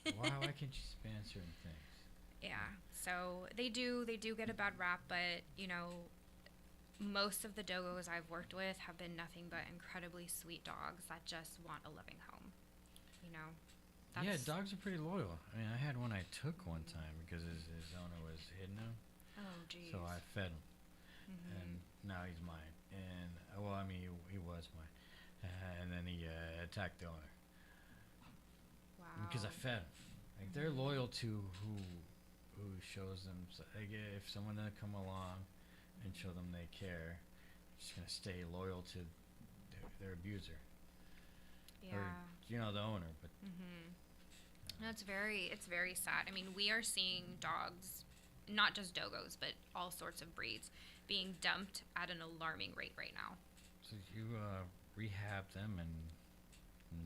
but why can't you just ban certain things? yeah. So they do get a bad rap, but, most of the dogos I've worked with have been nothing but incredibly sweet dogs that just want a loving home. Yeah, dogs are pretty loyal. I mean, I had one I took one time because his owner was hitting him. Oh, geez. So I fed him, Mm-hmm. and now he's mine. And he was mine, and then he attacked the owner Wow. because I fed him. Like they're loyal to who shows them. So, like, if someone doesn't come along and show them they care, they're just gonna stay loyal to their abuser. Yeah. Or the owner. But No, it's very sad. I mean, we are seeing dogs, not just dogos, but all sorts of breeds, being dumped at an alarming rate right now. so you rehab them and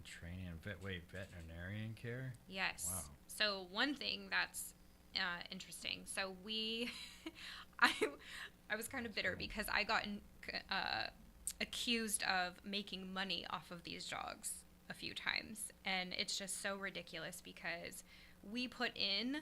training and veterinarian care. Yes. Wow. So one thing that's interesting. So I was kind of bitter because I got accused of making money off of these dogs a few times, and it's just so ridiculous because we put in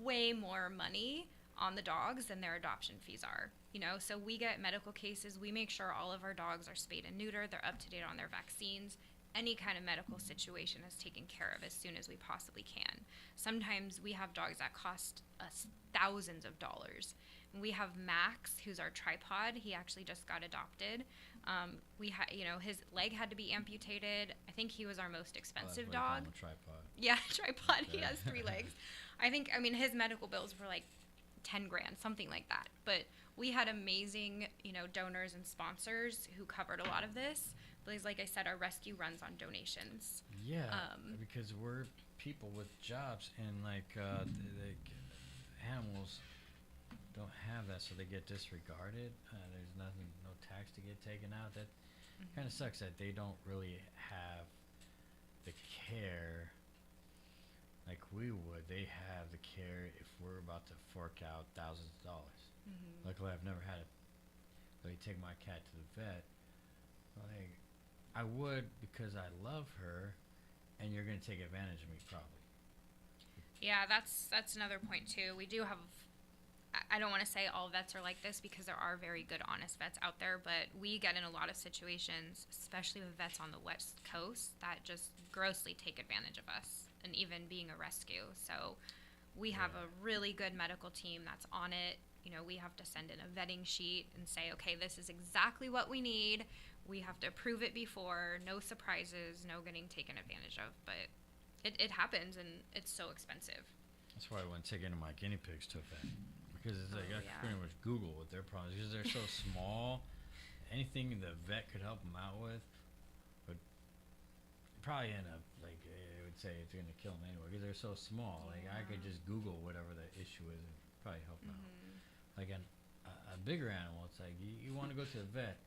way more money on the dogs than their adoption fees are. So we get medical cases. We make sure all of our dogs are spayed and neutered. They're up to date on their vaccines. Any kind of medical situation is taken care of as soon as we possibly can. Sometimes we have dogs that cost us thousands of dollars. And we have Max, who's our tripod. He actually just got adopted. His leg had to be amputated. I think he was our most expensive That's why dog. they call him a tripod. Yeah, tripod. He Okay. has 3 legs. His medical bills were like 10 grand, something like that. But we had amazing, donors and sponsors who covered a lot of this. Because like I said, our rescue runs on donations. Yeah, because we're people with jobs, and the animals don't have that, so they get disregarded. There's no tax to get taken out. That kind of sucks that they don't really have the care like we would. They have the care if we're about to fork out thousands of dollars. Luckily, I've never had to really take my cat to the vet. Like, I would because I love her, and you're going to take advantage of me probably. Yeah, that's another point too. We do have, I don't want to say all vets are like this because there are very good, honest vets out there, but we get in a lot of situations, especially with vets on the West Coast, that just grossly take advantage of us, and even being a rescue. So we have a really good medical team that's on it. We have to send in a vetting sheet and say, okay, this is exactly what we need. We have to approve it before, no surprises, no getting taken advantage of. But it happens, and it's so expensive. That's why I wouldn't take any of my guinea pigs to a vet, because it's like I yeah. can pretty much Google what their problems, because they're so small. Anything the vet could help them out with would probably end up like I would say it's going to kill them anyway, because they're so small. Like I could just Google whatever the issue is and probably help them out. Like a bigger animal, it's like you want to go to the vet.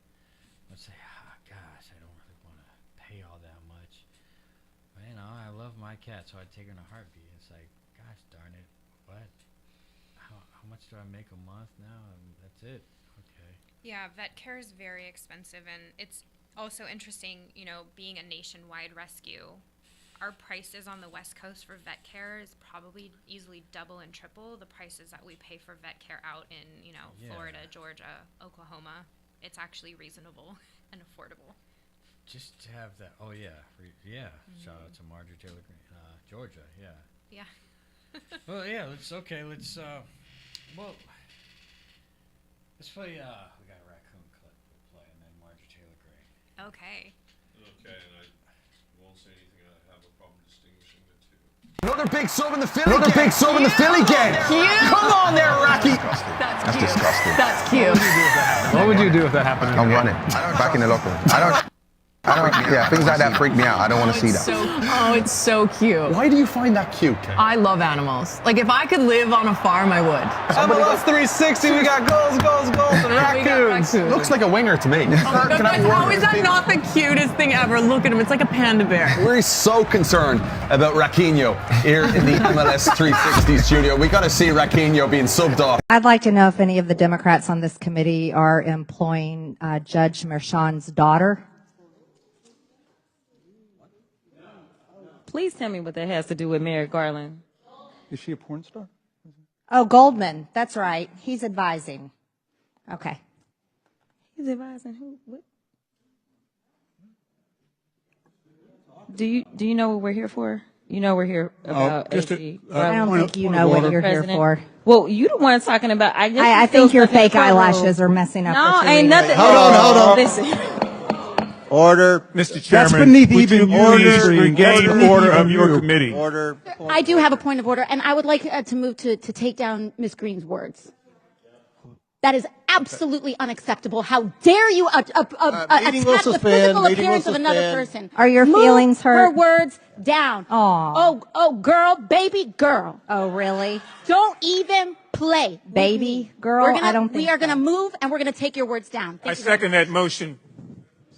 Let's say, gosh, I don't really want to pay all that much. But, I love my cat, so I'd take her in a heartbeat. It's like, gosh darn it, what? How much do I make a month now? That's it. Okay. Yeah, vet care is very expensive, and it's also interesting, being a nationwide rescue. Our prices on the West Coast for vet care is probably easily double and triple the prices that we pay for vet care out in, Florida, Georgia, Oklahoma. It's actually reasonable and affordable. Just to have that. Oh yeah, shout out to Marjorie Taylor Greene, Georgia. Yeah. Yeah. Well, yeah. Let's well, let's play. We got a raccoon clip we'll play, and then Marjorie Taylor Greene. Okay. Okay, and I won't say anything. I have a problem distinguishing the two. Another big sub in the Philly game. Another big sub in the Philly game. Come on there, Rocky. That's disgusting. That's cute. What would you do if that happened? I'm running. Back in the locker. Yeah, things like that freak me out. I don't want to see that. It's so cute. Why do you find that cute? I love animals. Like, if I could live on a farm, I would. MLS 360, we got goals, and raccoons. Looks like a winger to me. How is that not the cutest thing ever? Look at him. It's like a panda bear. We're so concerned about Raquinho here in the MLS 360 studio. We got to see Raquinho being subbed off. I'd like to know if any of the Democrats on this committee are employing Judge Merchan's daughter. Please tell me what that has to do with Merrick Garland. Is she a porn star? Oh, Goldman. That's right. He's advising. Okay. He's advising who? What? Do you know what we're here for? You know we're here about AG. I don't think you know what you're here for. Well, you the one talking about. I think your fake eyelashes are messing up. No, with your ain't reading. nothing. Hold on. Listen. Order. Mr. Chairman, That's beneath would even you your please engage the order of your you. committee? Order. I do have a point of order, and I would like to move to take down Ms. Green's words. That is absolutely unacceptable. How dare you attack the physical appearance of another person? Are your feelings hurt? Her words down. Aw. Oh, girl, baby girl. Oh, really? Don't even play. Baby girl? I don't think we are going to move, and we're going to take your words down. I second that motion.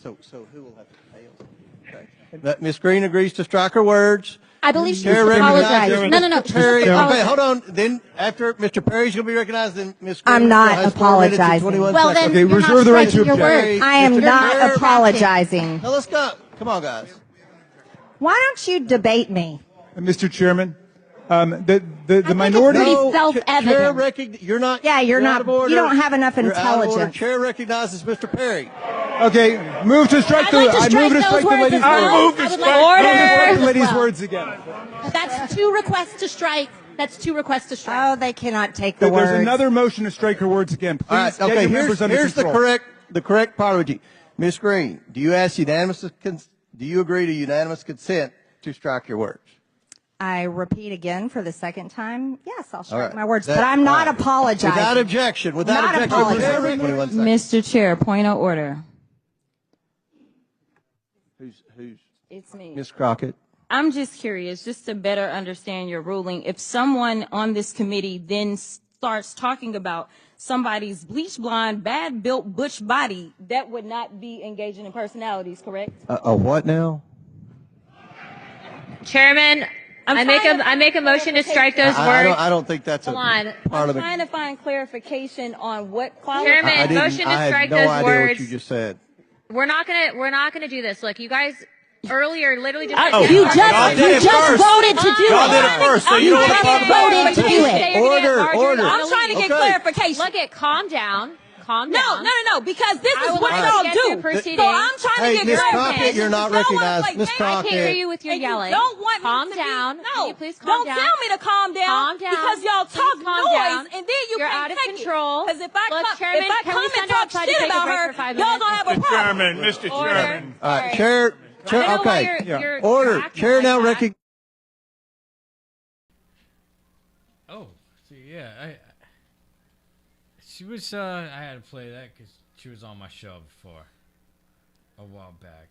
So who will have to fail? Okay. Ms. Green agrees to strike her words. I believe she Chair was recognizes- apologizing. No. Perry, okay, hold on. Then after Mr. Perry's going to be recognized, then Ms. Green I'm not has 4 minutes and apologizing. 21 Well, seconds. then you're reserve not the right to striking your object. words. I am Mr. not Perry. apologizing. Now let's go. Come on, guys. Why don't you debate me? Mr. Chairman, the think minority. it's pretty No, self-evident. Chair you're not. Yeah, you're out not. of order. You don't have enough You're out of order. intelligence. Chair recognizes Mr. Perry. Okay, move to strike I'd like to I strike move to those strike the words lady's as well. words. I would like to Strike the as lady's well. words again. That's 2 requests to strike. That's 2 requests to strike. Oh, they cannot take the There's words. another motion to strike her words again. Please All right, get okay, your members under here's the control. correct priority. Ms. Green, do you agree to unanimous consent to strike your words? I repeat again for the second time. Yes, I'll All strike right. my words, but I'm not all right. apologizing. Without objection. Not apologizing. 21 seconds. Mr. Chair, point of order. Who's It's me. Ms. Crockett? I'm just curious, just to better understand your ruling. If someone on this committee then starts talking about somebody's bleach blonde, bad built butch body, that would not be engaging in personalities, correct? A what now? Chairman, I make a motion to strike those words. I don't think that's a part I'm of the. trying to find clarification on what quality. Chairman, I didn't- motion to I strike have no those idea words. what you just said. We're not gonna do this. Look, you guys earlier literally just You just voted to do Y'all it. did it first, so you don't want to talk about voted to do it. Order. I'm trying to get clarification. Look at calm down. Calm down. No, because this I is would what like y'all to get do. through proceedings. So I'm trying Hey, to get Ms. clarification. Crockett, you're not Y'all wanna recognized. play Ms. games? I can't hear Crockett. you with your And you yelling. don't want me calm to down. Be, Can no, you please calm don't down? tell me to calm down. Calm down. Because y'all Please talk calm noise, down. and then you You're can't out of take control. Because if I Look, come, Chairman, if I can come we and send talk outside to shit take a about break her, for 5 y'all gonna minutes? have a Mr. problem. Chairman, Mr. Order. Chairman. All right, Sorry. Chair. I don't know why Okay. you're Order. acting Chair like now that. recognizes. Oh, see, yeah, she was. I had to play that because she was on my show before, a while back.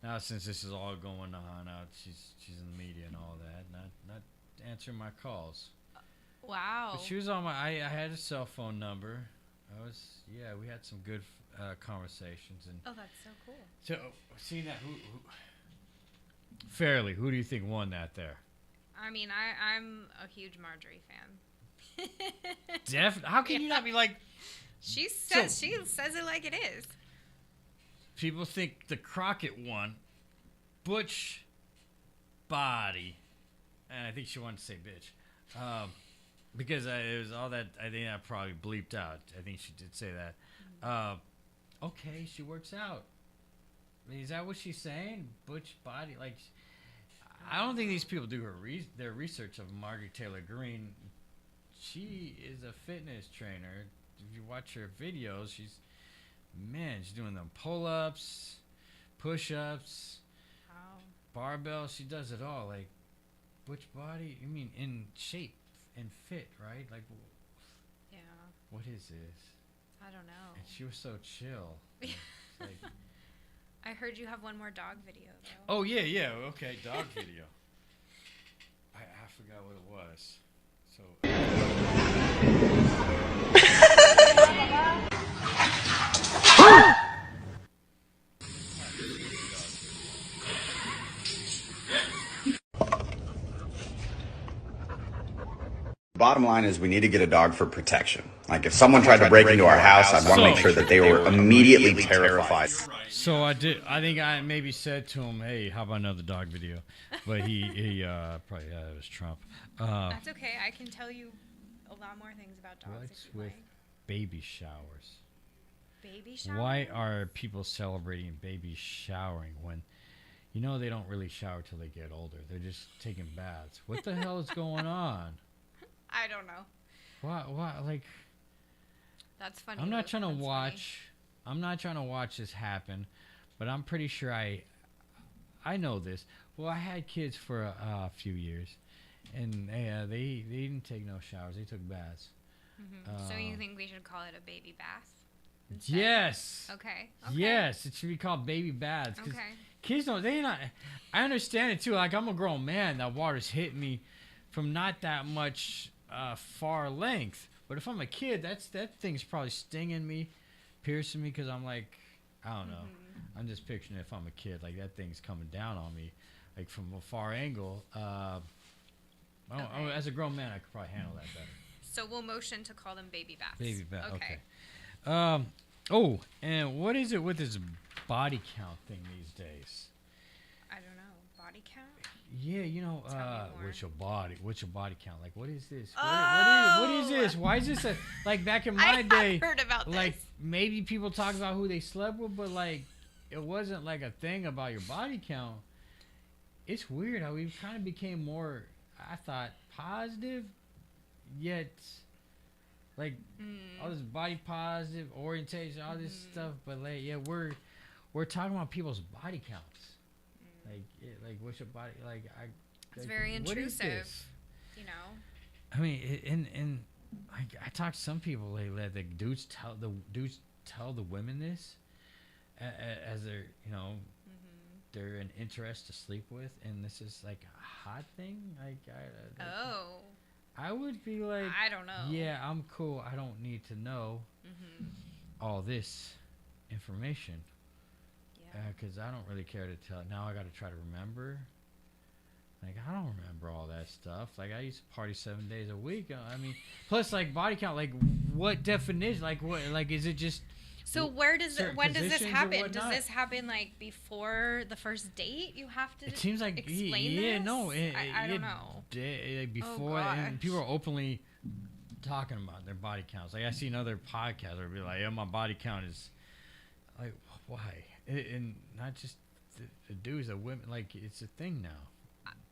Now, since this is all going on out, she's in the media and all that, not answering my calls. Wow. But she was on my. I had a cell phone number. We had some good conversations and. Oh, that's so cool. So, seeing that, who fairly, who do you think won that there? I mean, I'm a huge Marjorie fan. How can you not be like? She says it like it is. People think the Crockett won. Butch body. And I think she wanted to say bitch. Because it was all that. I think I probably bleeped out. I think she did say that. Okay, she works out. I mean, is that what she's saying? Butch body? Like, I don't think these people do their research of Margaret Taylor Greene. She is a fitness trainer. If you watch her videos, she's doing them pull-ups, push-ups, barbell. She does it all. Like, which body? You mean in shape and fit, right? Like, yeah. What is this? I don't know. And she was so chill. Like, I heard you have one more dog video, though. Oh, yeah. Okay, dog video. I forgot what it was. So. Bottom line is we need to get a dog for protection. Like if someone tried to break into our house, I'd want to make sure that they were immediately terrified. So I think I maybe said to him, "Hey, how about another dog video?" But he probably it was Trump. That's okay. I can tell you a lot more things about dogs. What's if you with like. baby showers? Baby showers? Why are people celebrating baby showering when, they don't really shower till they get older? They're just taking baths. What the hell is going on? I don't know. Why? Like, that's funny. I'm not trying to watch. I'm not trying to watch this happen, but I'm pretty sure I know this. Well, I had kids for a few years, and they didn't take no showers. They took baths. Mm-hmm. So you think we should call it a baby bath? Instead? Yes. Okay. Yes, it should be called baby baths. Okay. Kids don't. They not. I understand it too. Like, I'm a grown man. That water's hitting me from not that much far length. But if I'm a kid, that thing's probably stinging me, piercing me, because I'm like, I don't know. Mm-hmm. I'm just picturing if I'm a kid, like that thing's coming down on me, like from a far angle. As a grown man, I could probably handle that better. So we'll motion to call them baby baths. Baby bath. Okay. And what is it with this body count thing these days? I don't know. Body count? Yeah, what's your body count? Like, what is this? What is this? Why is this like back in my day? I've heard about this. Like, maybe people talk about who they slept with, but like, it wasn't like a thing about your body count. It's weird how we kind of became more, I thought, positive, yet like all this body positive orientation, all this stuff, but like, yeah, we're talking about people's body counts. Like what's your body like? It's very intrusive, I mean, and I talked to some people lately. Like dudes tell the women this as their they're an interest to sleep with, and this is like a hot thing. I would be like, I don't know. Yeah, I'm cool. I don't need to know all this information. Because I don't really care to tell. Now I got to try to remember. Like, I don't remember all that stuff. Like, I used to party 7 days a week. I mean, plus, like, body count. Like, what definition? Like, what? Like, is it just? So when does this happen? Does this happen like before the first date? You have to. It seems like explain this? I don't know. Before, and people are openly talking about their body counts. Like, I see another podcast where be like, "Yeah, my body count is." Like, why? And not just the dudes, the women. Like, it's a thing now.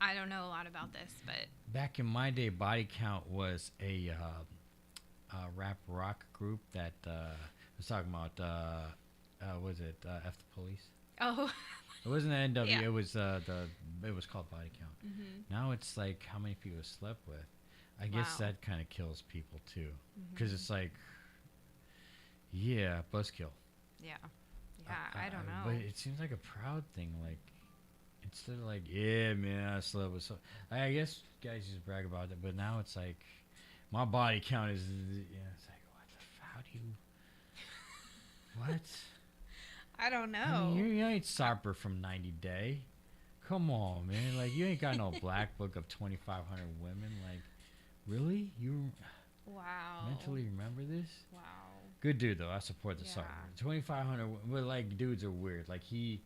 I don't know a lot about this, but back in my day, body count was a rap rock group that was talking about was it F the Police? Oh, it wasn't the NW. Yeah. It was it was called body count. Mm-hmm. Now it's like how many people slept with. I guess that kind of kills people too, because it's like, yeah, buzzkill. Yeah. I don't know. But it seems like a proud thing. Like, instead of like, yeah, man, I slept with so. I guess guys just brag about it, but now it's like, my body count is. It's like, how do you? What? I don't know. I mean, you ain't Sarper from 90 Day. Come on, man. Like, you ain't got no black book of 2,500 women. Like, really? You? Wow. Mentally remember this? Wow. Good dude though. I support the song. 2,500, but like dudes are weird. Like he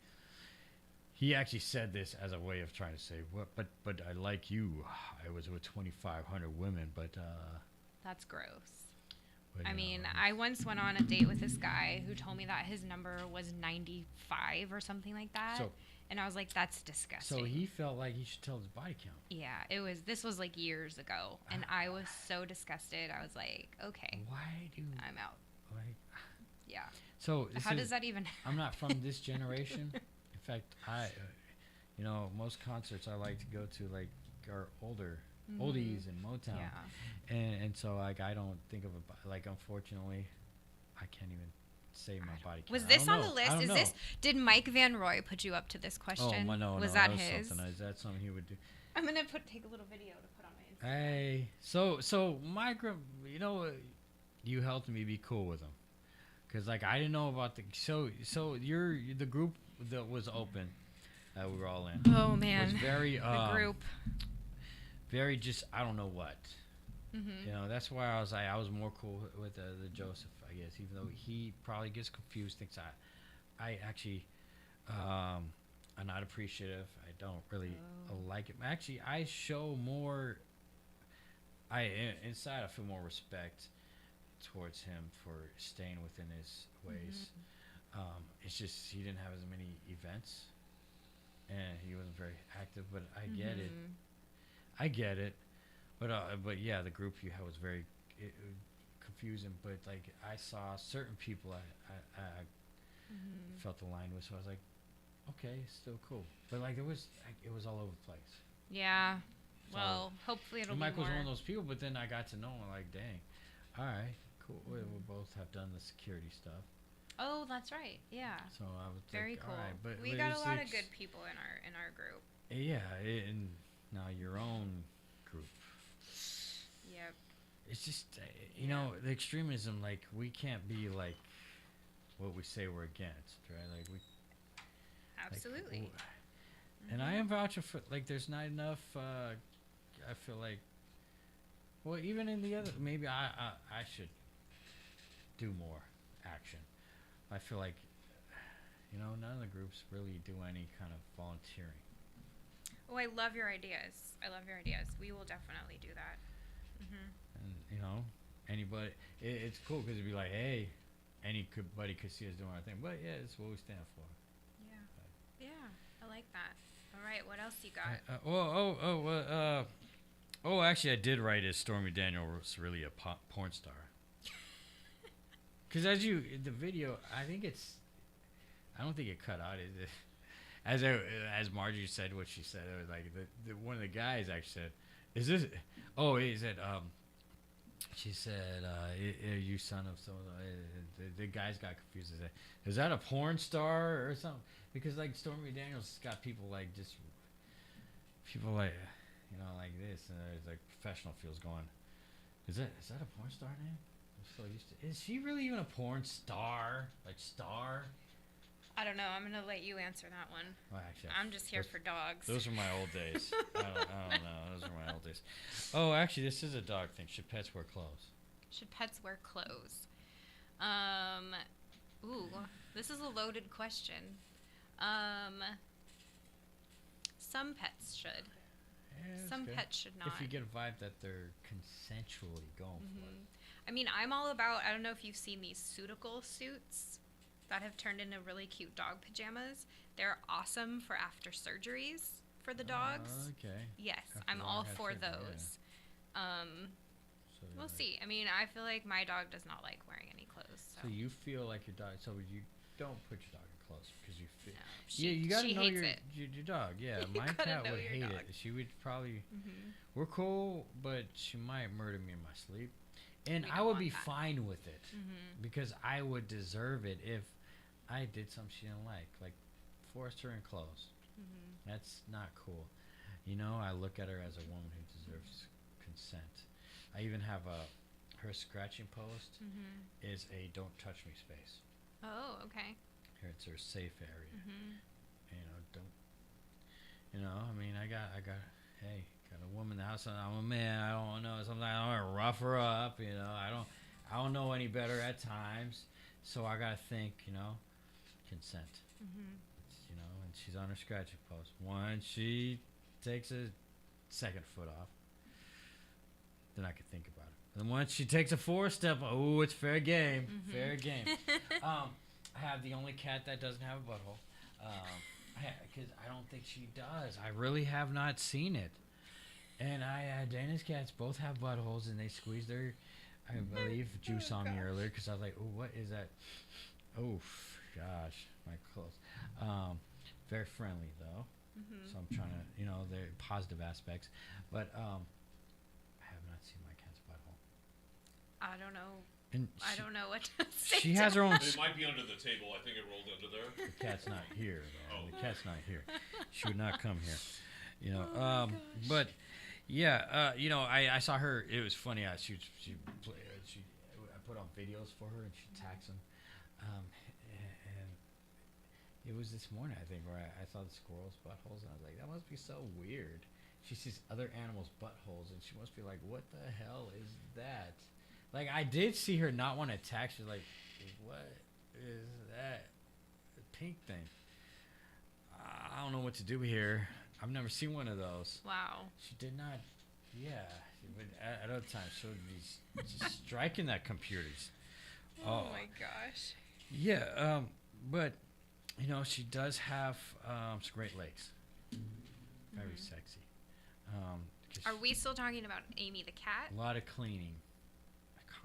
actually said this as a way of trying to say, "What? But I like you. I was with 2,500 women, but." That's gross. But, I you mean, know, I once went on a date with this guy who told me that his number was 95 or something like that. So- and I was like, that's disgusting. so he felt like he should tell his body count. Yeah, this was like years ago. And I was so disgusted. I was like, okay. Why do I'm out. like? Yeah. So How does that even I'm not from this generation. In fact, you know, most concerts I like to go to like are older, oldies and Motown. Yeah. And so like I don't think of it like, unfortunately, I can't even say my body count. Was I this don't on know. the list? I don't Is know. this Did Mike Van Roy put you up to this question? Oh, no, was no, that was his? something. Is that something he would do? I'm gonna take a little video to put on my Instagram. Hey, so my you know, you helped me be cool with him, cause like I didn't know about the so you're the group that was open that we were all in. Oh man, was very the group. Very just I don't know what. You know, that's why I was more cool with the Joseph, I guess, even though he probably gets confused, thinks I actually I'm not appreciative. I don't really like it. Actually, I show more. Inside I feel more respect towards him for staying within his ways. It's just he didn't have as many events, and he wasn't very active. But I get it. I get it. But yeah, the group you had was very confusing. But like I saw certain people I felt aligned with, so I was like, okay, still cool. But like it was all over the place. Yeah. So, Well, hopefully it'll be Mike was more. one of those people, but then I got to know him. Like, dang, all right, cool. We both have done the security stuff. Oh, that's right. Yeah. So I was Very like, cool. all right, but We got a lot of good people in our group. Yeah, and now your own group. Yep. It's just you know, the extremism. Like we can't be like what we say we're against, right? Like we. Absolutely. And I am vouching for like there's not enough. I feel like, well, even in the other, maybe I should do more action. I feel like, you know, none of the groups really do any kind of volunteering. Oh, I love your ideas. We will definitely do that. And you know, anybody, it's cool because it'd be like, hey, anybody could see us doing our thing. But yeah, it's what we stand for. Yeah. I like that. All right, what else you got? Actually, I did write is Stormy Daniels was really a porn star. Because the video, I don't think it cut out. As Marjorie said what she said, it was like one of the guys actually said, "Is this?" Oh, he said, she said, "You son of so." The guys got confused. They said, "Is that a porn star or something?" Because like Stormy Daniels got people like you know, like this, and there's like professional feels going. Is that a porn star name? I'm so used to. Is she really even a porn star? Like star? I don't know. I'm gonna let you answer that one. Well, actually, I'm just here for dogs. Those are my old days. I don't know. Those are my old days. Oh, actually, this is a dog thing. Should pets wear clothes? Should pets wear clothes? Ooh, this is a loaded question. Some pets should. Yeah, Some good. pets should not. If you get a vibe that they're consensually going for it. I mean, I'm all about, I don't know if you've seen these Suitical suits that have turned into really cute dog pajamas. They're awesome for after surgeries for the dogs. Okay. Yes, After I'm long all had for surgery, those. So We'll see. I mean, I feel like my dog does not like wearing any clothes. So you feel like your dog. So you don't put your dog in clothes because you feel. she- You gotta she know hates your, it. your dog. Yeah, You my gotta cat know would your hate dog. it. She would probably. We're cool, but she might murder me in my sleep, and We I don't would want be that. fine with it because I would deserve it if I did something she didn't like forced her in clothes. That's not cool. You know, I look at her as a woman who deserves consent. I even have her scratching post is a "Don't touch me" space. Oh, okay. Here it's her safe area. You know, don't. You know, I mean, I got a woman in the house, and I'm a man. I don't know. Sometimes I want to rough her up. You know, I don't know any better at times, so I gotta think. You know, consent. You know, and she's on her scratching post. Once she takes a second foot off, then I could think about it. And once she takes a 4-step, oh, it's fair game. Fair game. I have the only cat that doesn't have a butthole. Because I don't think she does. I really have not seen it. And Dana's cats both have buttholes, and they squeeze their, I believe, juice on me earlier because I was like, oh, what is that? Oh, gosh, my clothes. Very friendly, though. So I'm trying to, they're positive aspects. But I have not seen my cat's butthole. I don't know. And I don't know what to say. She has her own. It might be under the table. I think it rolled under there. The cat's not here, though. Oh. The cat's not here. She would not come here. But yeah, I saw her. It was funny. I put on videos for her, and she tags them. And it was this morning, I think, where I saw the squirrel's buttholes, and I was like, that must be so weird. She sees other animals' buttholes, and she must be like, what the hell is that? Like, I did see her not want to attack. She's like, what is that pink thing? I don't know what to do here. I've never seen one of those. Wow. She did not, but at other times, she would be just striking that computer. Oh my gosh. Yeah, but, she does have some great legs. Very sexy. Are we still talking about Amy the cat? A lot of cleaning.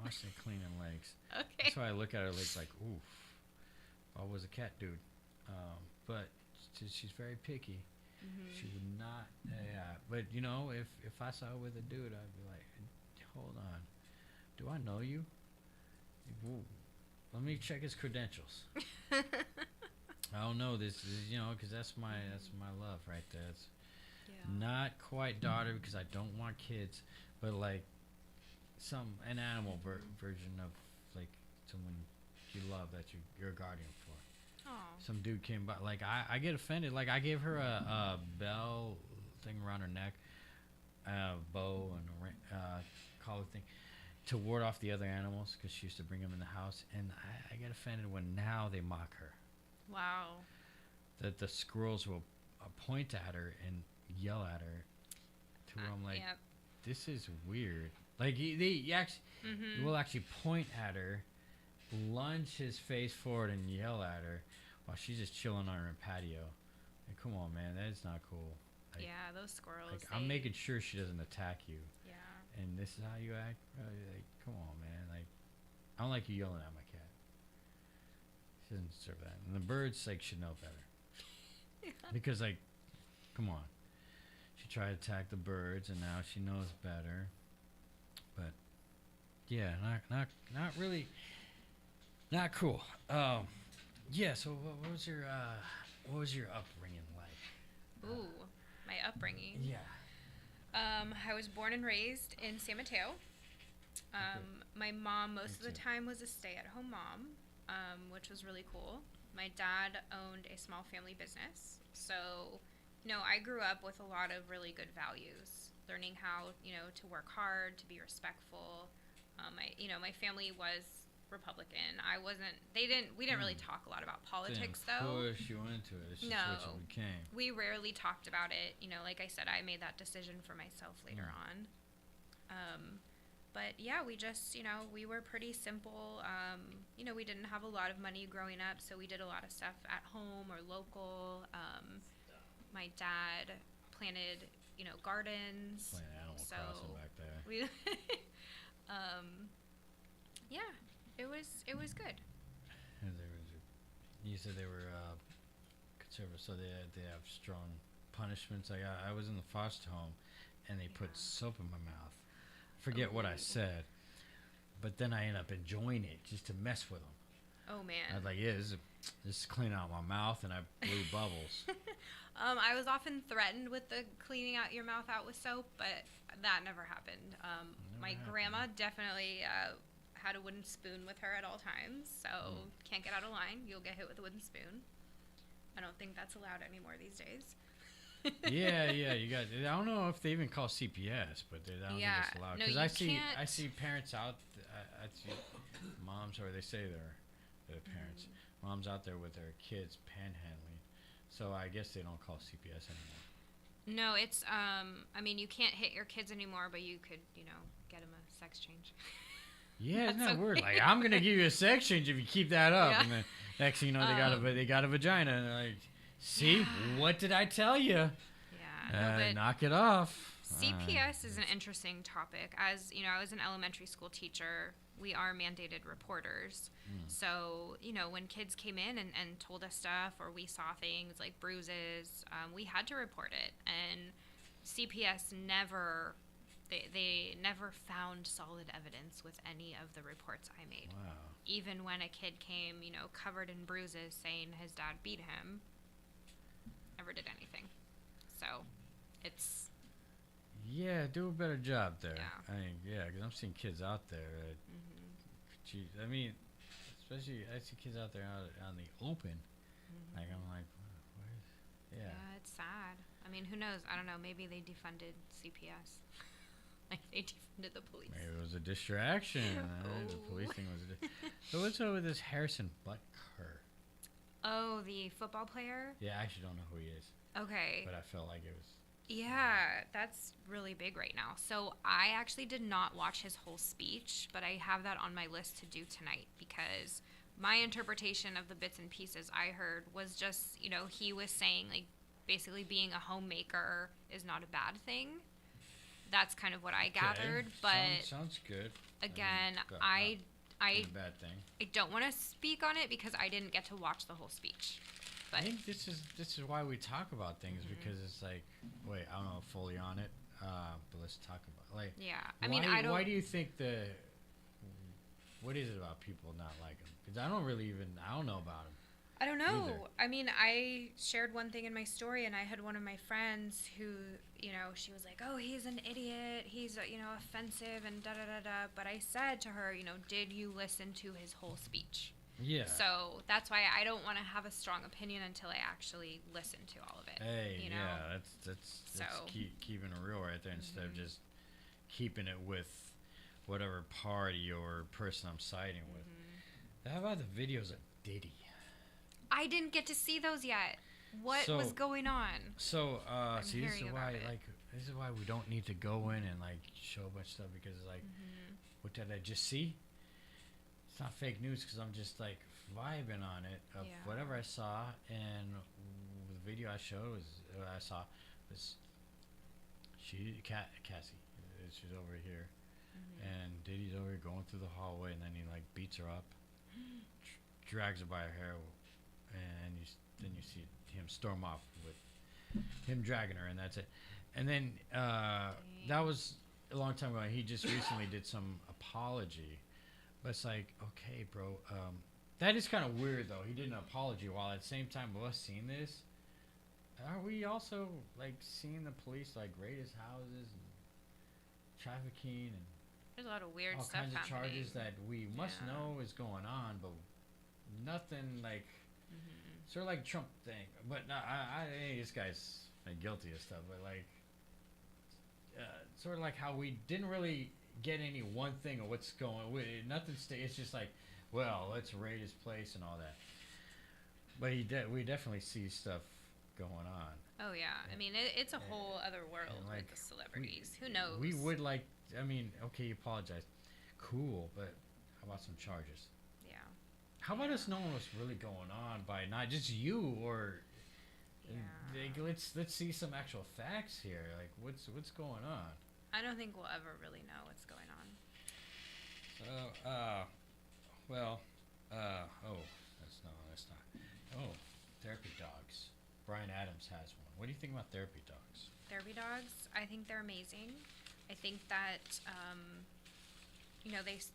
Constantly cleaning legs. Okay. That's why I look at her legs like, oof. I was a cat dude. But she's very picky. She would not. But if I saw her with a dude, I'd be like, hold on. Do I know you? Ooh. Let me check his credentials. I don't know this, because that's my love right there. It's not quite daughter because I don't want kids, but like an animal version of like someone you love that you're a guardian for. Aww. Some dude came by, like I get offended. Like I gave her a bell thing around her neck, a bow and a collar thing to ward off the other animals because she used to bring them in the house, and I get offended when now they mock her. Wow. That the squirrels will point at her and yell at her to where I'm like, this is weird. Like he will actually point at her, lunge his face forward and yell at her while she's just chilling on her patio. Like, come on, man, that is not cool. Like, yeah, those squirrels. Like, I'm making sure she doesn't attack you. Yeah. And this is how you act? Like, come on, man. Like, I don't like you yelling at my cat. She doesn't deserve that. And the birds, like, should know better. Because, like, come on. She tried to attack the birds, and now she knows better. But, yeah, not really, not cool. Yeah. So, what was your upbringing like? Ooh, my upbringing. Yeah. I was born and raised in San Mateo. My mom most of the time was a stay-at-home mom, which was really cool. My dad owned a small family business, so I grew up with a lot of really good values, learning how to work hard, to be respectful. My family was Republican. We didn't really talk a lot about politics though. Push you into it. It's just No, what you became. we rarely talked about it. Like I said, I made that decision for myself later on. But yeah, we just, we were pretty simple. We didn't have a lot of money growing up, so we did a lot of stuff at home or local. My dad planted, gardens. Playing Animal Crossing back there. Yeah, it was good. And you said they were conservative, so they have strong punishments. Like I was in the foster home, and they put soap in my mouth. Forget what I said, but then I ended up enjoying it just to mess with them. Oh man! I was like, yeah, this is cleaning out my mouth, and I blew bubbles. I was often threatened with the cleaning out your mouth out with soap, but that never happened. My grandma definitely had a wooden spoon with her at all times, so can't get out of line. You'll get hit with a wooden spoon. I don't think that's allowed anymore these days. Yeah, you got. I don't know if they even call CPS, but I don't think it's allowed. Because I see parents out. I see moms, or they say they're parents. Moms out there with their kids panhandling. So I guess they don't call CPS anymore. No, it's I mean, you can't hit your kids anymore, but you could, get them a sex change. Yeah, isn't that weird? Like, I'm gonna give you a sex change if you keep that up. Yeah. And then next thing you know, they got a vagina, and they're like, see, what did I tell you? Yeah. Knock it off. CPS is an interesting topic. As you know, I was an elementary school teacher. We are mandated reporters. So, when kids came in and told us stuff, or we saw things like bruises, we had to report it. And CPS never, they never found solid evidence with any of the reports I made. Wow. Even when a kid came, covered in bruises saying his dad beat him, never did anything. So, it's... Yeah, do a better job there. Yeah. I mean, because I'm seeing kids out there. I mean, especially I see kids out there out on the open. Like, I'm like, what is? Yeah. Yeah, it's sad. I mean, who knows? I don't know. Maybe they defunded CPS. Like, they defunded the police. Maybe it was a distraction. The police thing was So what's up with this Harrison Butker? Oh, the football player? Yeah, I actually don't know who he is. Okay. But I felt like it was... Yeah, that's really big right now. So I actually did not watch his whole speech, but I have that on my list to do tonight because my interpretation of the bits and pieces I heard was just, he was saying, like, basically being a homemaker is not a bad thing. That's kind of what I gathered, but sounds good. Again, a bad thing. I don't want to speak on it because I didn't get to watch the whole speech. But I think this is why we talk about things because it's like, wait, I don't know fully on it, but let's talk about Yeah, Why do you think what is it about people not liking him? Because I don't know about him. I don't know. Either. I mean, I shared one thing in my story, and I had one of my friends who, she was like, "Oh, he's an idiot. He's, offensive and da da da da." But I said to her, did you listen to his whole speech? Yeah. So that's why I don't want to have a strong opinion until I actually listen to all of it. Hey, that's keeping it real right there instead of just keeping it with whatever party or person I'm siding with. How about the videos of Diddy? I didn't get to see those yet. What was going on? So, see, this is why we don't need to go in and show a bunch of stuff because it's like, what did I just see? It's not fake news because I'm just vibing on it of whatever I saw, and the video I showed was Cassie. She's over here, and Diddy's over here going through the hallway, and then he beats her up, drags her by her hair, and then you see him storm off with him dragging her, and that's it. And then that was a long time ago. He just recently did some apology. But it's like, okay, bro, that is kind of weird, though. He did an apology while at the same time of us seeing this. Are we also, seeing the police, raid his houses and trafficking and there's a lot of weird all stuff kinds of happening. charges that we must know is going on, but nothing sort of like Trump thing. But no, I think this guy's guilty of stuff, but sort of like how we didn't really get any one thing of what's going on. It's just well, let's raid his place and all that. But we definitely see stuff going on. Oh yeah, I mean it's a whole other world with the celebrities. Who knows? We would okay, you apologize, cool, but how about some charges? Yeah. How about us knowing what's really going on by not just you or? Let's see some actual facts here. What's going on? I don't think we'll ever really know what's going on. So, that's not. Oh, therapy dogs. Brian Adams has one. What do you think about therapy dogs? Therapy dogs, I think they're amazing. I think that,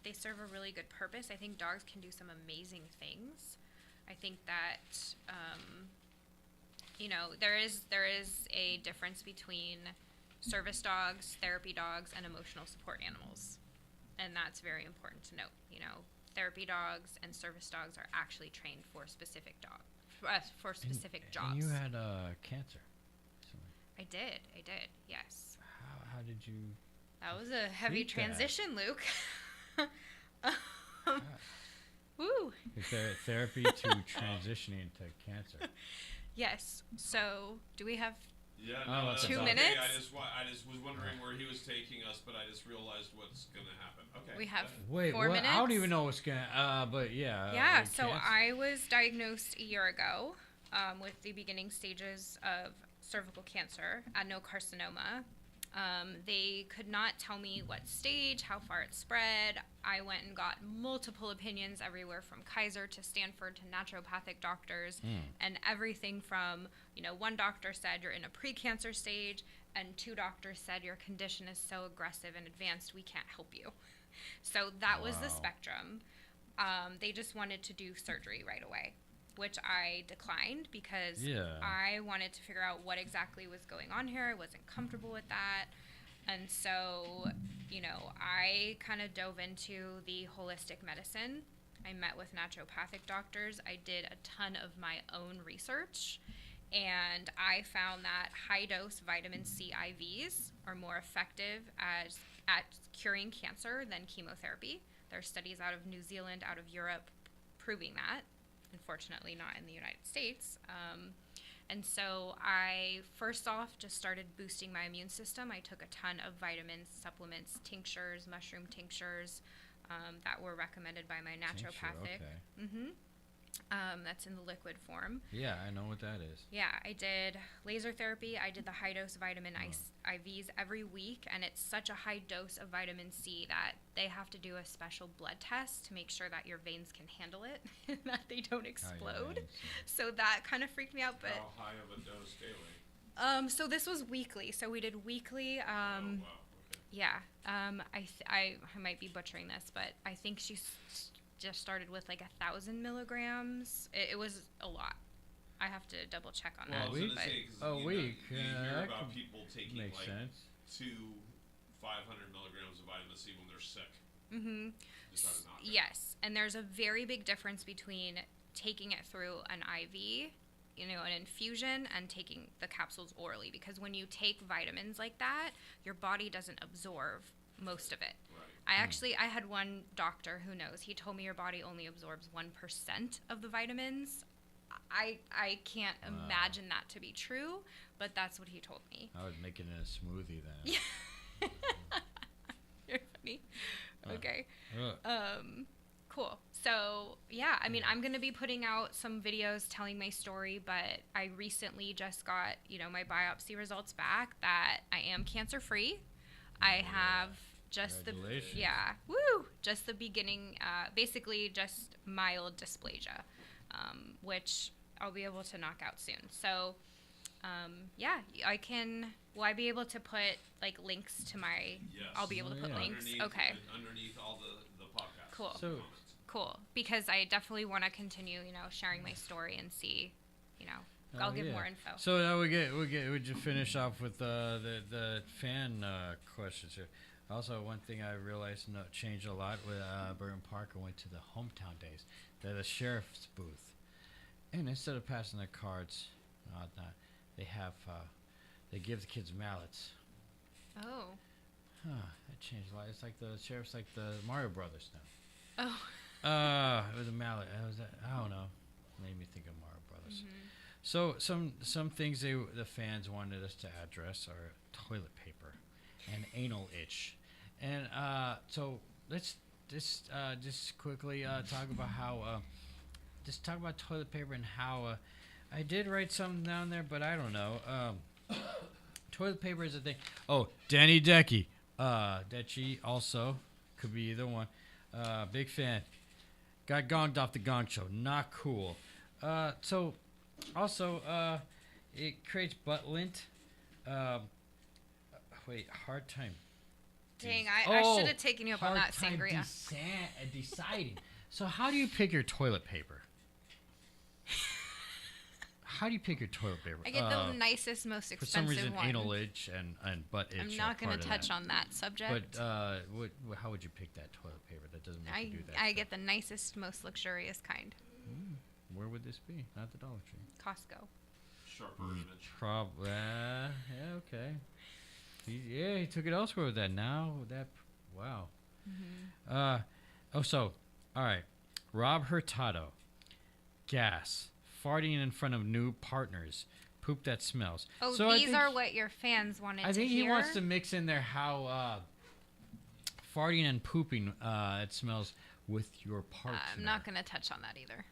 they serve a really good purpose. I think dogs can do some amazing things. I think that, there is a difference between service dogs, therapy dogs, and emotional support animals. And that's very important to note. Therapy dogs and service dogs are actually trained for specific jobs. And you had cancer. I did, yes. How did you... That was a heavy transition, Luke. Woo! Is there therapy to transitioning to cancer? Yes. So, do we have Yeah, Oh, no, that's that's 2 okay. minutes? I just was wondering where he was taking us, but I just realized what's gonna happen. Okay. We have Wait, 4 what? minutes. I don't even know what's gonna. But yeah. Yeah, like so cancer. I was diagnosed a year ago with the beginning stages of cervical cancer, adenocarcinoma. They could not tell me what stage, how far it spread. I went and got multiple opinions everywhere from Kaiser to Stanford to naturopathic doctors, and everything from, one doctor said you're in a precancer stage, and 2 doctors said your condition is so aggressive and advanced we can't help you. So that was the spectrum. They just wanted to do surgery right away, which I declined because I wanted to figure out what exactly was going on here. I wasn't comfortable with that. And so, I kind of dove into the holistic medicine. I met with naturopathic doctors. I did a ton of my own research. And I found that high-dose vitamin C IVs are more effective at curing cancer than chemotherapy. There are studies out of New Zealand, out of Europe, proving that. Unfortunately, not in the United States. And so I, first off, just started boosting my immune system. I took a ton of vitamins, supplements, tinctures, mushroom tinctures that were recommended by my naturopathic. Okay. That's in the liquid form. Yeah, I know what that is. Yeah, I did laser therapy. I did the high-dose vitamin IVs every week, and it's such a high dose of vitamin C that they have to do a special blood test to make sure that your veins can handle it and that they don't explode. So that kind of freaked me out. But how high of a dose daily? So this was weekly. So we did weekly. Oh, wow. Okay. Yeah. I might be butchering this, but I think she just started with like 1,000 milligrams. It was a lot. I have to double check on that. I was gonna say, 'cause a week. You hear That about could people taking make like sense. 500 milligrams of vitamin C when they're sick. Mm-hmm. Just out of knockout. Yes, and there's a very big difference between taking it through an IV, an infusion, and taking the capsules orally. Because when you take vitamins like that, your body doesn't absorb most of it. Right. I had one doctor who knows. He told me your body only absorbs 1% of the vitamins. I can't imagine that to be true, but that's what he told me. I was making it a smoothie then. Yeah. You're funny. Okay. Cool. So, yeah, I mean, I'm going to be putting out some videos telling my story, but I recently just got, my biopsy results back that I am cancer-free. I have just the beginning, basically just mild dysplasia, which I'll be able to knock out soon. So, will I be able to put like links to my, Yes. I'll be able to put links. Okay. Underneath all the podcasts. Cool. So, Cool. Because I definitely want to continue, sharing my story and see, I'll give more info. So now we just finish off with the fan questions here. Also, one thing I realized changed a lot with Burton Parker went to the hometown days. They're the sheriff's booth, and instead of passing their cards, they have they give the kids mallets. Oh. That changed a lot. It's like the sheriff's like the Mario Brothers now. Oh. It was a mallet. I don't know. Made me think of Mario Brothers. Mm-hmm. So some things the fans wanted us to address are toilet paper and anal itch, and so let's just quickly talk about how talk about toilet paper and how I did write something down there, but I don't know. Toilet paper is a thing. Oh, Danny Decky, Dechi also could be either one. Big fan. Got gonged off the Gong Show. Not cool. So also it creates butt lint. Hard time. Dang, I should have taken you up on that sangria. Deciding. So how do you pick your toilet paper? How do you pick your toilet paper? I get the nicest, most expensive one. For some reason, anal itch and butt itch. I'm not going to touch on that subject. But how would you pick that toilet paper? That doesn't make you do that. I get the nicest, most luxurious kind. Where would this be? Not the Dollar Tree. Costco. Sharper image. Probably. Yeah, okay. He took it elsewhere with that. Now wow. Mm-hmm. All right. Rob Hurtado. Gas. Farting in front of new partners. poop that smells. Oh, so these are what your fans wanted to hear? I think he wants to mix in there how farting and pooping it smells with your partner. I'm not going to touch on that either.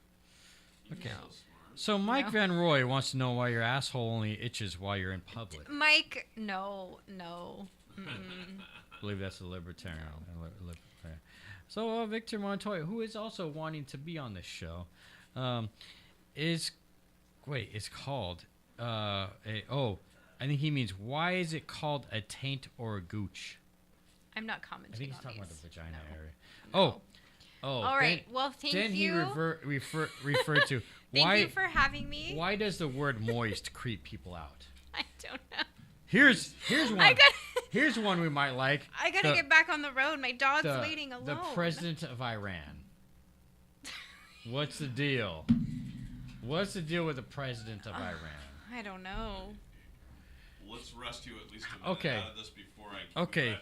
Okay. No. So Mike Van Roy wants to know why your asshole only itches while you're in public. Mike, no. I believe that's a libertarian. So Victor Montoya, who is also wanting to be on this show, it's called I think he means, why is it called a taint or a gooch? I'm not commenting. I think he's on talking these. about the vagina area. No. All right. Well, thank you. Then he referred to Thank you for having me. Why does the word moist creep people out? I don't know. Here's one. Here's one we might like. I gotta get back on the road. My dog's waiting alone. The president of Iran. What's the deal? What's the deal with the president of Iran? I don't know. Let's rescue at least a minute out of this before I play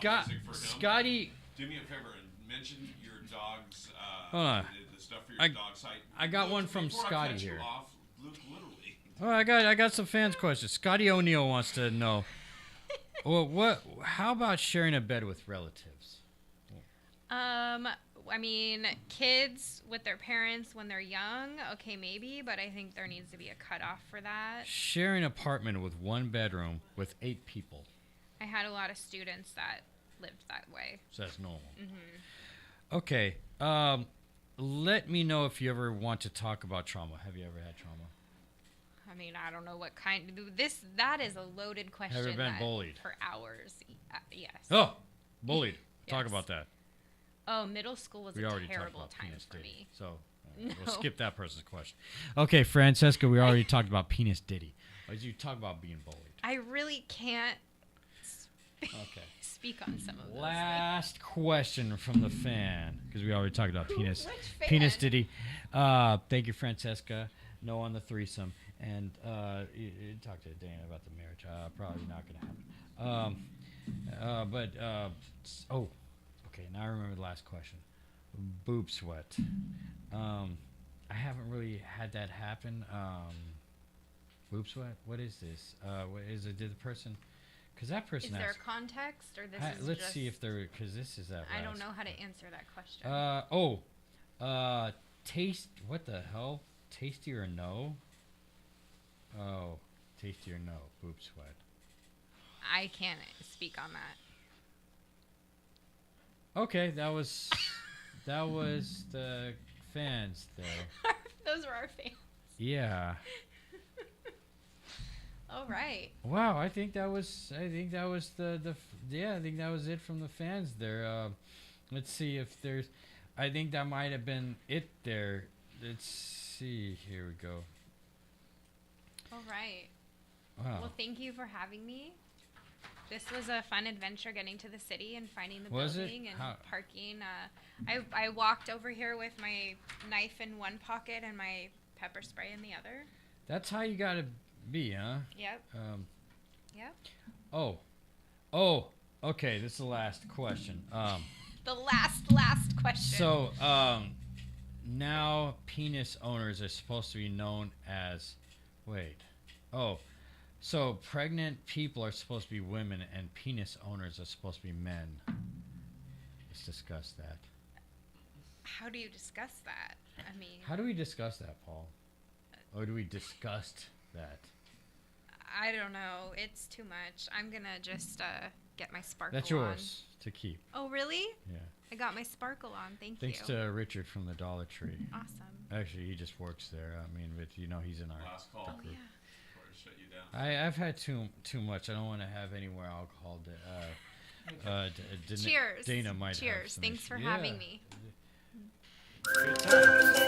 off music for him. Scotty, do me a favor and mention your dog's hold on. The stuff for your dog's site. I got one from Before Scotty I cut here. You off, literally. Oh, I got some fans' questions. Scotty O'Neill wants to know. Well, how about sharing a bed with relatives? I mean, kids with their parents when they're young, okay, maybe, but I think there needs to be a cutoff for that. Sharing an apartment with one bedroom with 8 people. I had a lot of students that lived that way. So that's normal. Mm-hmm. Okay. Let me know if you ever want to talk about trauma. Have you ever had trauma? I mean, I don't know what kind. That is a loaded question. Have you been bullied? For hours. Yes. Oh, bullied. Yes. Talk about that. Oh, middle school was a terrible time for me. So No. we'll skip that person's question. Okay, Francesca, we already talked about penis Diddy. Or did you talk about being bullied? I really can't speak on some of those. Last question from the fan, because we already talked about penis. Which fan? Penis Diddy. Thank you, Francesca. No on the threesome. And you talk to Dana about the marriage. Probably not going to happen. Okay, now I remember the last question. Boob sweat. I haven't really had that happen. Boob sweat? What is this? What is it? Did the person... Because that person Is there asked, a context, or this is let's just... see if there... Because this is that I don't last. know how to answer that question. Taste... What the hell? Tasty or no? Oh, tasty or no? Boob sweat. I can't speak on that. Okay, that was the fans though. Those were our fans. Yeah. All right. Wow, I think that was I think that was it from the fans there. Let's see if there's I think that might have been it there. Let's see. Here we go. All right. Wow. Well, thank you for having me. This was a fun adventure getting to the city and finding the Was it? building and parking. I walked over here with my knife in one pocket and my pepper spray in the other. That's how you gotta be, huh? Yep. Yep. Oh. Okay, this is the last question. The last question. So, now penis owners are supposed to be known as... So pregnant people are supposed to be women and penis owners are supposed to be men. Let's discuss that. How do you discuss that? I mean... How do we discuss that, Paul? Or do we disgust that? I don't know. It's too much. I'm going to just get my sparkle That's yours to keep. Oh, really? Yeah. I got my sparkle on. Thanks you. Thanks to Richard from the Dollar Tree. Awesome. Actually, he just works there. I mean, but he's in our last call. group. Oh, yeah. Shut you down. I've had too much. I don't want to have any more alcohol. Cheers. Dana might have Cheers. some Thanks issues. for having me. Good times.